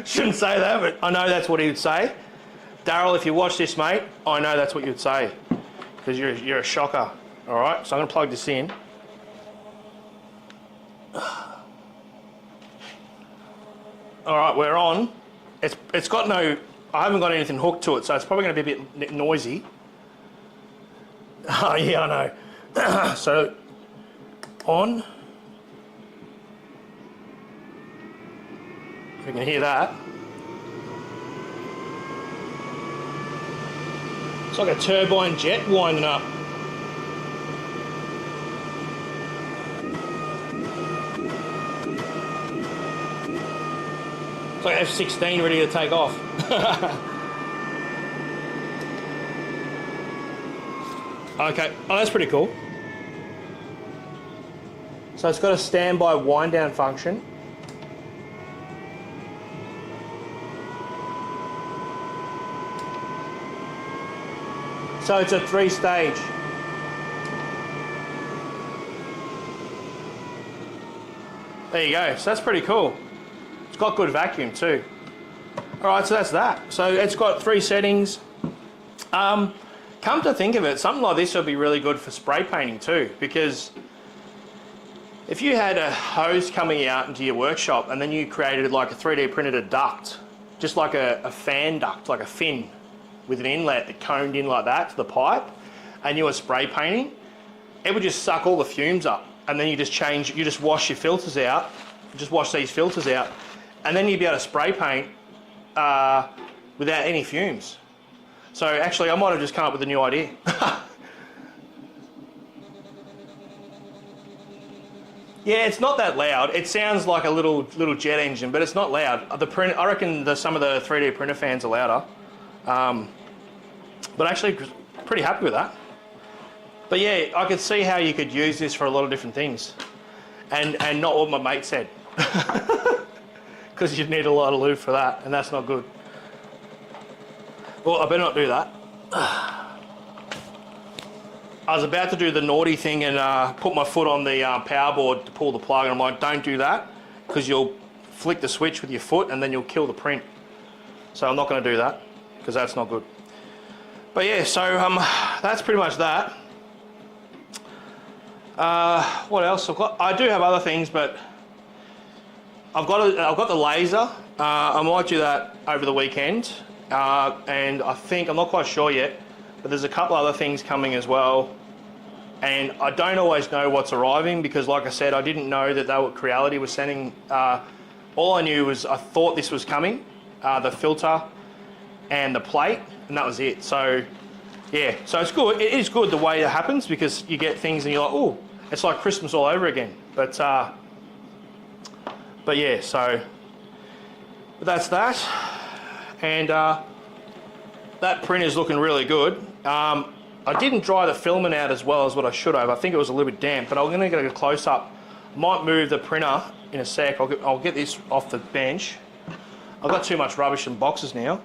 [SPEAKER 1] Shouldn't say that, but I know that's what he would say. Daryl, if you watch this, mate, I know that's what you'd say. because you're a shocker. All right, so I'm going to plug this in. All right, we're on. It's got no, I haven't got anything hooked to it, so it's probably going to be a bit noisy. Oh yeah, I know. So, on. You can hear that. It's like a turbine jet winding up. It's like F-16 ready to take off. Okay, oh, that's pretty cool. So it's got a standby wind down function. So it's a 3-stage. There you go, so that's pretty cool. It's got good vacuum too. All right, so that's that. So it's got 3 settings. Come to think of it, something like this would be really good for spray painting too, because if you had a hose coming out into your workshop and then you created like a 3D printed a duct, just like a fan duct, like a fin with an inlet that coned in like that to the pipe, and you were spray painting, it would just suck all the fumes up, and then you just wash your filters out, just wash these filters out, and then you'd be able to spray paint without any fumes. So actually, I might have just come up with a new idea. Yeah, it's not that loud. It sounds like a little jet engine, but it's not loud. I reckon some of the 3D printer fans are louder. But actually, pretty happy with that. But yeah, I could see how you could use this for a lot of different things, and not what my mate said, because you'd need a lot of lube for that, and that's not good. Well, I better not do that. I was about to do the naughty thing and put my foot on the power board to pull the plug, and I'm like, don't do that, because you'll flick the switch with your foot and then you'll kill the print. So I'm not going to do that, because that's not good. But yeah, so that's pretty much that. What else I've got? I do have other things, but I've got the laser. I might do that over the weekend. And I think, I'm not quite sure yet, but there's a couple other things coming as well. And I don't always know what's arriving, because like I said, I didn't know that Creality was sending, all I knew was I thought this was coming, the filter and the plate, and that was it. So yeah, so it's good. It is good the way it happens, because you get things and you're like, oh, it's like Christmas all over again. But yeah, so that's that. And that print is looking really good. I didn't dry the filament out as well as what I should have. I think it was a little bit damp, but I'm going to get a close up. I might move the printer in a sec. I'll get this off the bench. I've got too much rubbish in boxes now.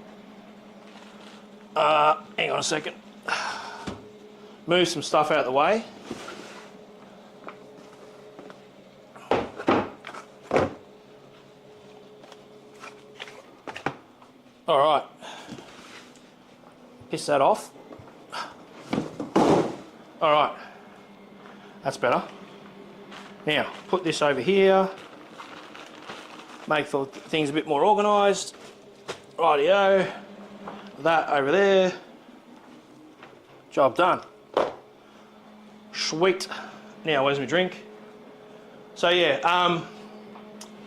[SPEAKER 1] Hang on a second. Move some stuff out of the way. All right. Piss that off. All right. That's better. Now, put this over here. Make things a bit more organised. Rightio. That over there. Job done. Sweet. Now, where's my drink? So yeah,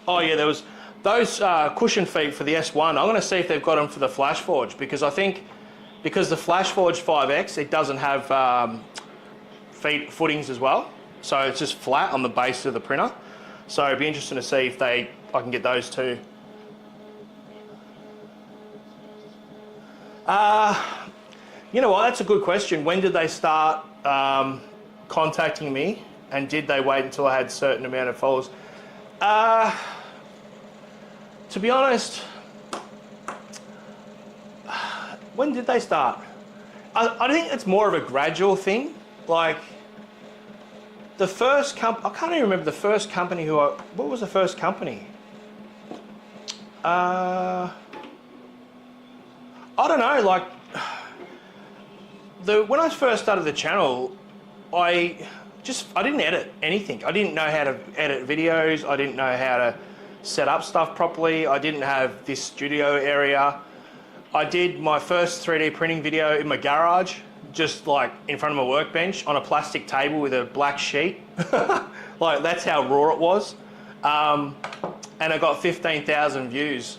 [SPEAKER 1] oh yeah, there was those cushion feet for the S1. I'm going to see if they've got them for the Flashforge, because I think, because the Flashforge 5X, it doesn't have footings as well. So it's just flat on the base of the printer. So it'd be interesting to see if I can get those too. You know what, that's a good question. When did they start contacting me, and did they wait until I had a certain amount of followers? To be honest, when did they start? I think it's more of a gradual thing. Like, the first I can't even remember the first company what was the first company? I don't know, like, when I first started the channel, I didn't edit anything. I didn't know how to edit videos. I didn't know how to set up stuff properly. I didn't have this studio area. I did my first 3D printing video in my garage, just like in front of my workbench on a plastic table with a black sheet. Like that's how raw it was. And I got 15,000 views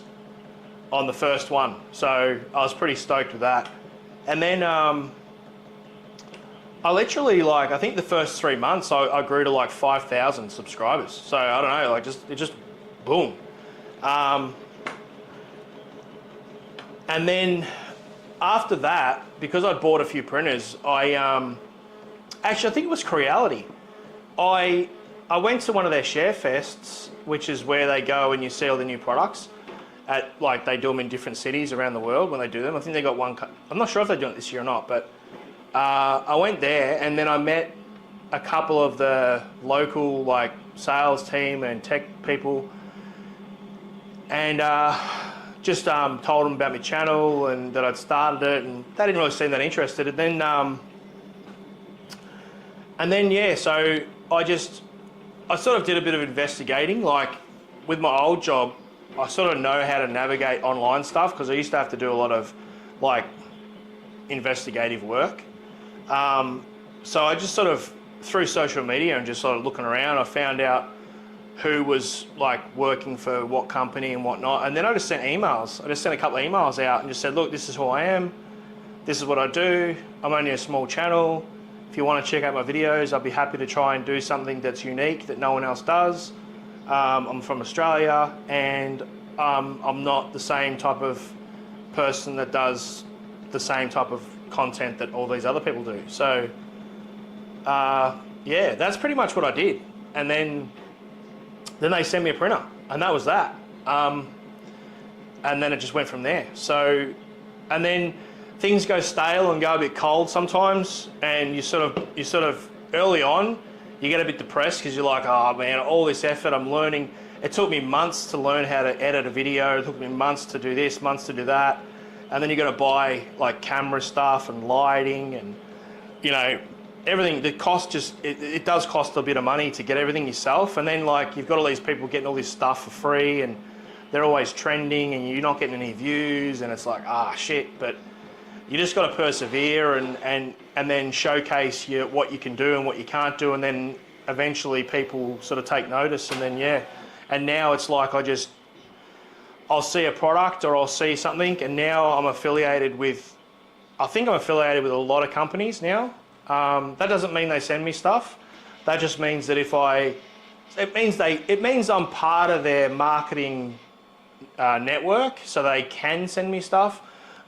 [SPEAKER 1] on the first one. So I was pretty stoked with that. And then I literally, like, I think the first 3 months I grew to like 5,000 subscribers. So I don't know, like it just boom. And then after that, because I'd bought a few printers, actually I think it was Creality. I went to one of their share fests, which is where they go and you see all the new products. Like they do them in different cities around the world when they do them. I think they got one, I'm not sure if they're doing it this year or not, but I went there and then I met a couple of the local like sales team and tech people, and just told them about my channel and that I'd started it, and they didn't really seem that interested. And then yeah, so I sort of did a bit of investigating. Like with my old job, I sort of know how to navigate online stuff because I used to have to do a lot of like investigative work. So I just sort of, through social media and just sort of looking around, I found out who was like working for what company and whatnot. And then I just sent emails. I just sent a couple of emails out and just said, look, this is who I am. This is what I do. I'm only a small channel. If you want to check out my videos, I'd be happy to try and do something that's unique that no one else does. I'm from Australia, and I'm not the same type of person that does the same type of content that all these other people do. So yeah, that's pretty much what I did. And then they sent me a printer, and that was that. And then it just went from there. So, and then things go stale and go a bit cold sometimes, and you sort of early on, you get a bit depressed because you're like, oh man, all this effort I'm learning. It took me months to learn how to edit a video. It took me months to do this, months to do that. And then you got to buy like camera stuff and lighting and, you know, everything. The cost just, it does cost a bit of money to get everything yourself. And then like you've got all these people getting all this stuff for free and they're always trending and you're not getting any views, and it's like, ah, shit. But you just got to persevere and then showcase what you can do and what you can't do, and then eventually people sort of take notice, and then yeah. And now it's like I'll see a product or I'll see something, and now I'm affiliated with, I think I'm affiliated with a lot of companies now. That doesn't mean they send me stuff. That just means that it means I'm part of their marketing network, so they can send me stuff.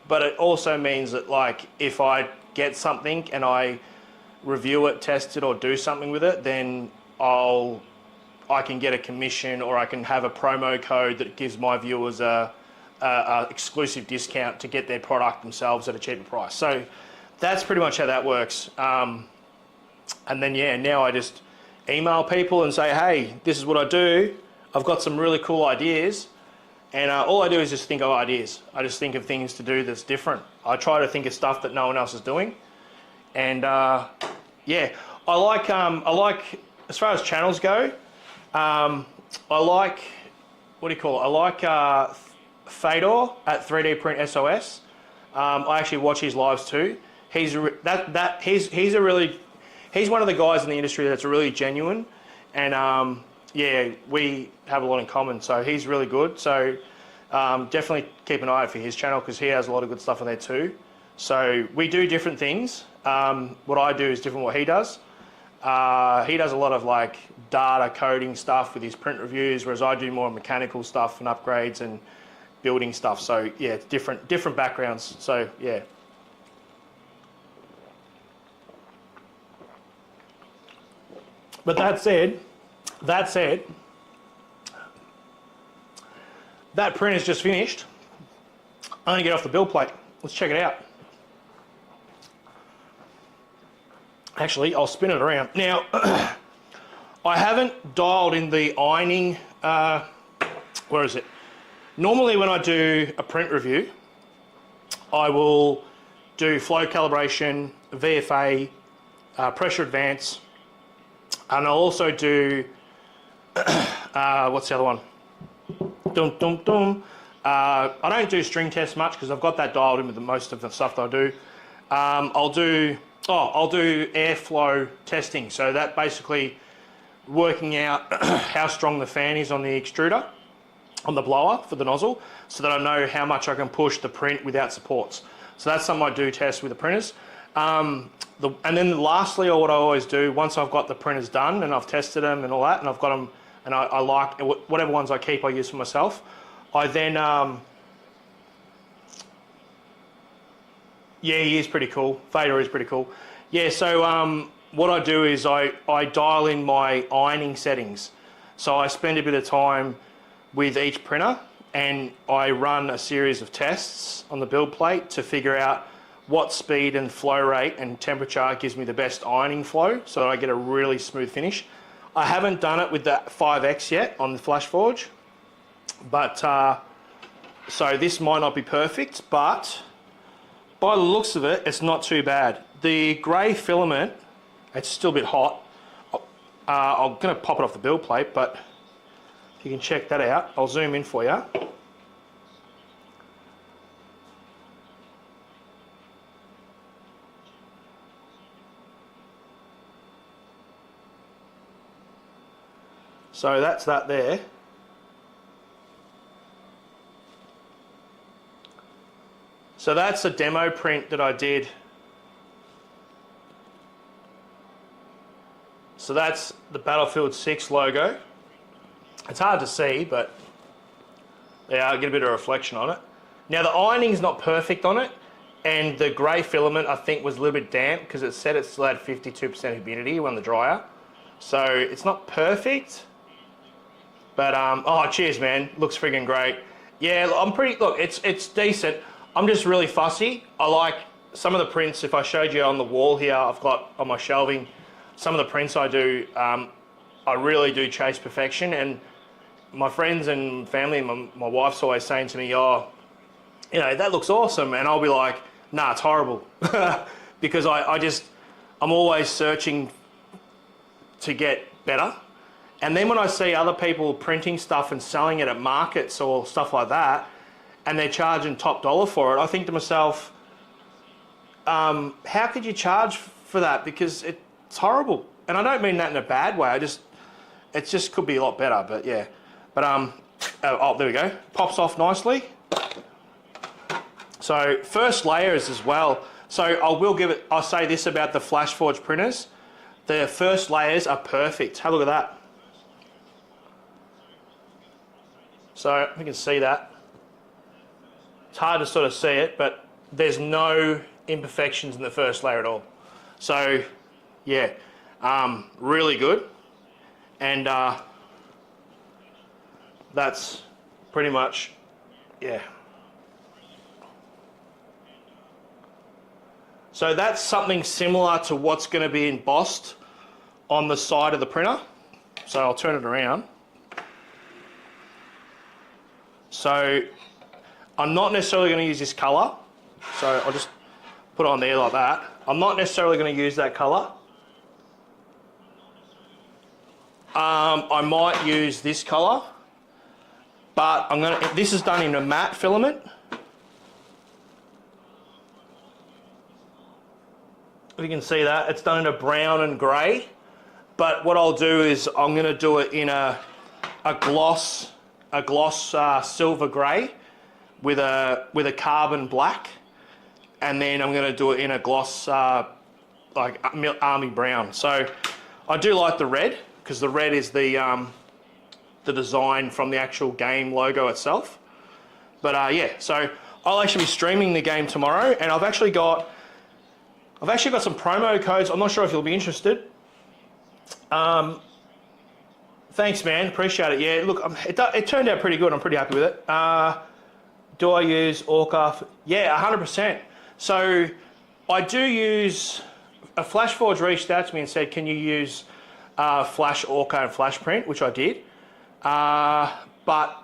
[SPEAKER 1] But it also means that like if I get something and I review it, test it, or do something with it, then I can get a commission, or I can have a promo code that gives my viewers a exclusive discount to get their product themselves at a cheaper price. So that's pretty much how that works. And then yeah, now I just email people and say, hey, this is what I do. I've got some really cool ideas. And all I do is just think of ideas. I just think of things to do that's different. I try to think of stuff that no one else is doing. And yeah, I like, as far as channels go, I like, what do you call it? I like Fedor at 3D Print SOS. I actually watch his lives too. He's one of the guys in the industry that's really genuine, and yeah, we have a lot in common. So he's really good. So definitely keep an eye out for his channel because he has a lot of good stuff on there too. So we do different things. What I do is different what he does. He does a lot of like data coding stuff with his print reviews, whereas I do more mechanical stuff and upgrades and building stuff. So yeah, it's different backgrounds. So yeah. But that said, that print is just finished. I'm gonna get off the build plate. Let's check it out. Actually, I'll spin it around. Now, I haven't dialed in the ironing, where is it? Normally when I do a print review, I will do flow calibration, VFA, pressure advance, and I'll also do, what's the other one? I don't do string tests much because I've got that dialed in with most of the stuff that I do. I'll do airflow testing. So that basically working out how strong the fan is on the extruder, on the blower for the nozzle, so that I know how much I can push the print without supports. So that's something I do test with the printers. And then lastly, or what I always do, once I've got the printers done and I've tested them and all that, and I've got them, and I like whatever ones I keep, I use for myself. I then, yeah, he is pretty cool. Vader is pretty cool. Yeah, so what I do is I dial in my ironing settings. So I spend a bit of time with each printer and I run a series of tests on the build plate to figure out what speed and flow rate and temperature gives me the best ironing flow so that I get a really smooth finish. I haven't done it with the 5X yet on the Flashforge, but so this might not be perfect, but by the looks of it, it's not too bad. The grey filament, it's still a bit hot. I'm going to pop it off the build plate, but if you can check that out, I'll zoom in for you. So that's that there. So that's a demo print that I did. So that's the Battlefield 6 logo. It's hard to see, but yeah, I get a bit of reflection on it. Now the ironing's not perfect on it, and the grey filament I think was a little bit damp because it said it still had 52% humidity when the dryer. So it's not perfect, but oh cheers man, looks friggin' great. Yeah, I'm pretty, look, it's decent. I'm just really fussy. I like some of the prints. If I showed you on the wall here, I've got on my shelving, some of the prints I do, I really do chase perfection. And my friends and family and my wife's always saying to me, oh, you know, that looks awesome. And I'll be like, nah, it's horrible. Because I'm always searching to get better. And then when I see other people printing stuff and selling it at markets or stuff like that, and they're charging top dollar for it, I think to myself, how could you charge for that? Because it's horrible. And I don't mean that in a bad way. It just could be a lot better, but yeah. But oh, there we go. Pops off nicely. So first layers as well. So I'll say this about the Flashforge printers. The first layers are perfect. Have a look at that. So you can see that. It's hard to sort of see it, but there's no imperfections in the first layer at all. So yeah, really good. And that's pretty much, yeah. So that's something similar to what's going to be embossed on the side of the printer. So I'll turn it around. So I'm not necessarily going to use this colour. So I'll just put it on there like that. I'm not necessarily going to use that colour. I might use this colour, but this is done in a matte filament. You can see that it's done in a brown and grey, but what I'll do is I'm going to do it in a gloss silver grey with a carbon black, and then I'm going to do it in a gloss like army brown. So I do like the red because the red is the design from the actual game logo itself. But yeah, so I'll actually be streaming the game tomorrow, and I've actually got some promo codes. I'm not sure if you'll be interested. Thanks, man. Appreciate it. Yeah, look, it turned out pretty good. I'm pretty happy with it. Do I use Orca? Yeah, 100%. So I do use, a Flashforge reached out to me and said, can you use Flash Orca and Flash Print, which I did. But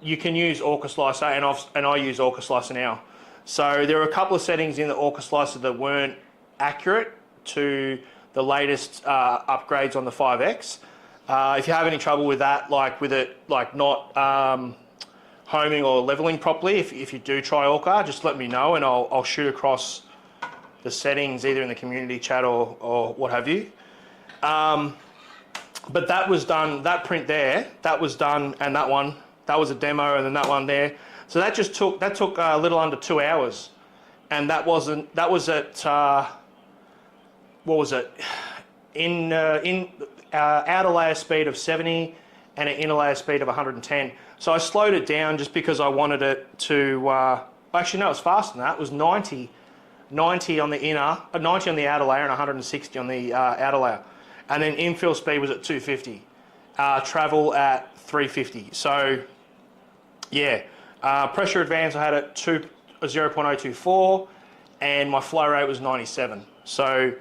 [SPEAKER 1] you can use Orca Slicer, and I use Orca Slicer now. So there are a couple of settings in the Orca Slicer that weren't accurate to the latest upgrades on the 5X. If you have any trouble with that, like with it like not homing or leveling properly, if you do try Orca, just let me know and I'll shoot across the settings either in the community chat or what have you. But that was done, that print there, that was done, and that one, that was a demo, and then that one there. So that took a little under 2 hours, and that was at what was it? In outer layer speed of 70 and an inner layer speed of 110. So I slowed it down just because I wanted it to. Actually, no, it was faster than that. It was 90 on the inner, 90 on the outer layer, and 160 on the outer layer. And then infill speed was at 250, travel at 350. So, yeah, pressure advance I had at 0.024, and my flow rate was 97. So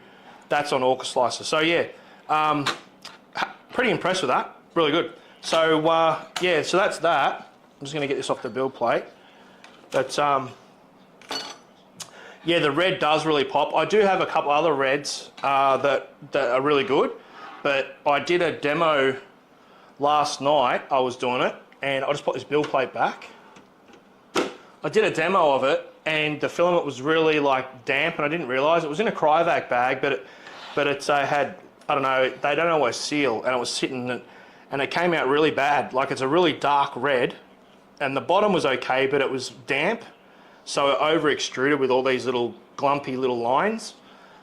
[SPEAKER 1] that's on Orca Slicer. So yeah, pretty impressed with that. Really good. So yeah, so that's that. I'm just going to get this off the build plate. But yeah, the red does really pop. I do have a couple other reds that are really good, but I did a demo last night. I was doing it, and I'll just put this build plate back. I did a demo of it, and the filament was really like damp, and I didn't realise it was in a cryovac bag, but it had, I don't know, they don't always seal, and it was sitting, and it came out really bad. Like, it's a really dark red, and the bottom was okay, but it was damp. So it over extruded with all these little glumpy little lines.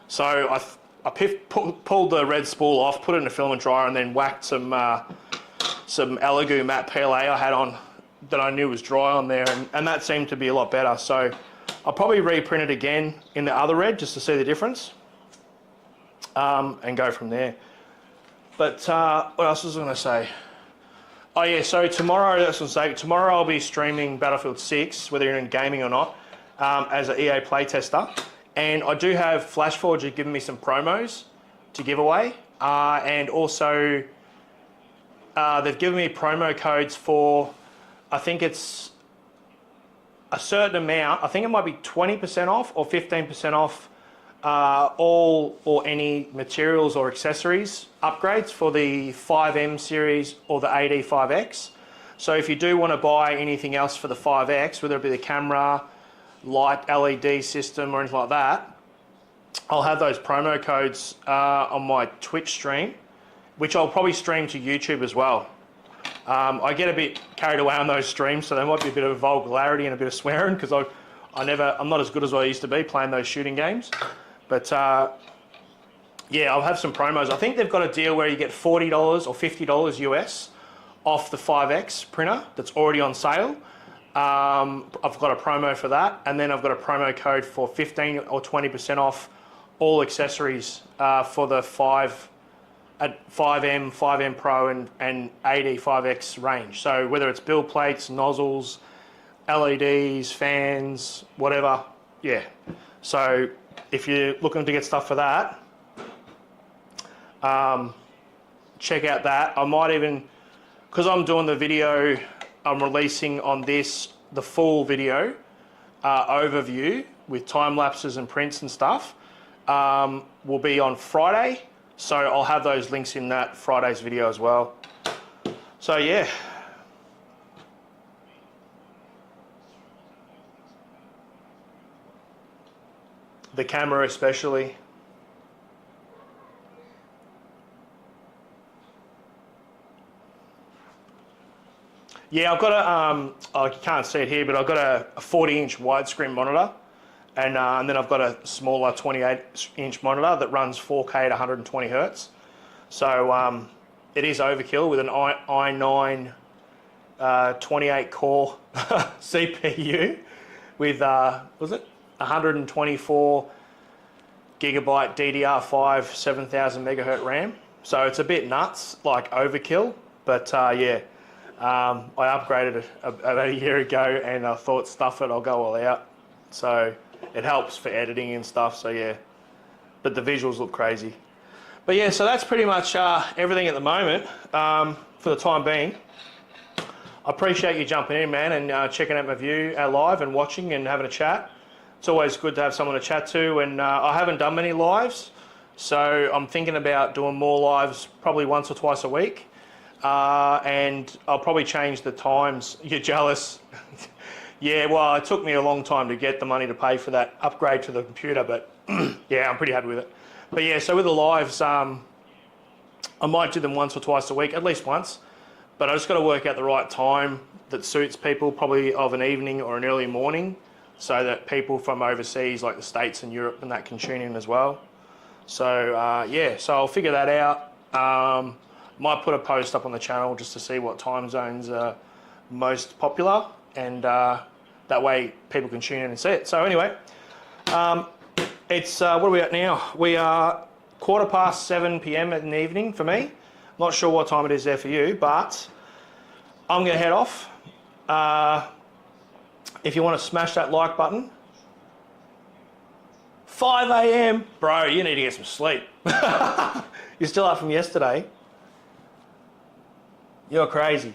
[SPEAKER 1] So I pulled the red spool off, put it in a filament dryer, and then whacked some Elegoo matte PLA I had on that I knew was dry on there, and that seemed to be a lot better. So I'll probably reprint it again in the other red just to see the difference, and go from there. But what else was I going to say? Oh yeah, so tomorrow, that's what I'm saying, tomorrow I'll be streaming Battlefield 6, whether you're in gaming or not, as an EA playtester. And I do have Flashforge giving me some promos to give away. And also, they've given me promo codes for, I think it's a certain amount, I think it might be 20% off or 15% off all or any materials or accessories upgrades for the 5M series or the AD5X. So if you do want to buy anything else for the 5X, whether it be the camera, light, LED system or anything like that, I'll have those promo codes on my Twitch stream, which I'll probably stream to YouTube as well. I get a bit carried away on those streams, so there might be a bit of vulgarity and a bit of swearing, because I'm not as good as I used to be playing those shooting games. But yeah, I'll have some promos. I think they've got a deal where you get $40 or $50 US off the 5X printer that's already on sale. I've got a promo for that, and then I've got a promo code for 15 or 20% off all accessories for the 5M, 5M Pro and AD5X range. So whether it's build plates, nozzles, LEDs, fans, whatever, yeah. So if you're looking to get stuff for that, check out that. I might even, because I'm doing the video, I'm releasing on this, the full video overview with time lapses and prints and stuff, will be on Friday. So I'll have those links in that Friday's video as well. So yeah. The camera especially. Yeah, I've got a, oh, you can't see it here, but I've got a 40-inch widescreen monitor, and then I've got a smaller 28-inch monitor that runs 4K at 120 Hertz. So it is overkill with an i9 28-core CPU with, was it 124 gigabyte DDR5 7000 megahertz RAM. So it's a bit nuts, like overkill, but yeah. I upgraded it about a year ago, and I thought, stuff it, I'll go all out. So it helps for editing and stuff, so yeah. But the visuals look crazy. But yeah, so that's pretty much everything at the moment for the time being. I appreciate you jumping in, man, and checking out my view live and watching and having a chat. it's always good to have someone to chat to, and I haven't done many lives, so I'm thinking about doing more lives, probably once or twice a week, and I'll probably change the times. You're jealous. Yeah, well, it took me a long time to get the money to pay for that upgrade to the computer, but yeah, I'm pretty happy with it. But yeah, so with the lives, I might do them once or twice a week, at least once, but I just got to work out the right time that suits people, probably of an evening or an early morning, so that people from overseas, like the States and Europe and that, can tune in as well. So yeah, so I'll figure that out. Might put a post up on the channel just to see what time zones are most popular, and that way people can tune in and see it. So anyway, it's what are we at now? We are 7:15 p.m. in the evening for me. Not sure what time it is there for you, but I'm going to head off. If you want to smash that like button. 5 a.m. Bro, you need to get some sleep. You're still up from yesterday. You're crazy.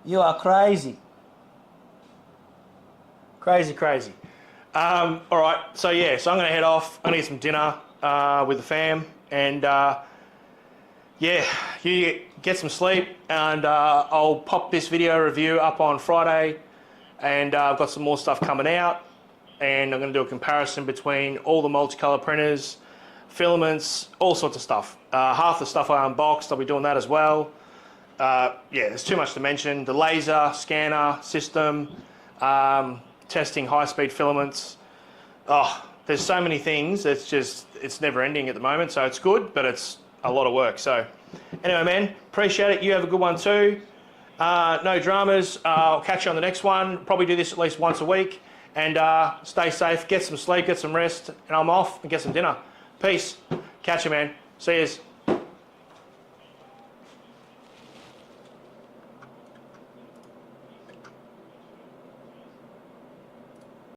[SPEAKER 1] You are crazy. Crazy. All right, so yeah, so I'm going to head off. I'm going to get some dinner with the fam, and yeah, you get some sleep, and I'll pop this video review up on Friday, and I've got some more stuff coming out, and I'm going to do a comparison between all the multicolor printers, filaments, all sorts of stuff. Half the stuff I unboxed, I'll be doing that as well. Yeah, there's too much to mention. The laser scanner system, testing high-speed filaments. Oh, there's so many things. It's never ending at the moment, so it's good, but it's a lot of work. So anyway, man, appreciate it. You have a good one too. No dramas. I'll catch you on the next one. Probably do this at least once a week, and stay safe, get some sleep, get some rest, and I'm off and get some dinner. Peace. Catch you, man. See yous.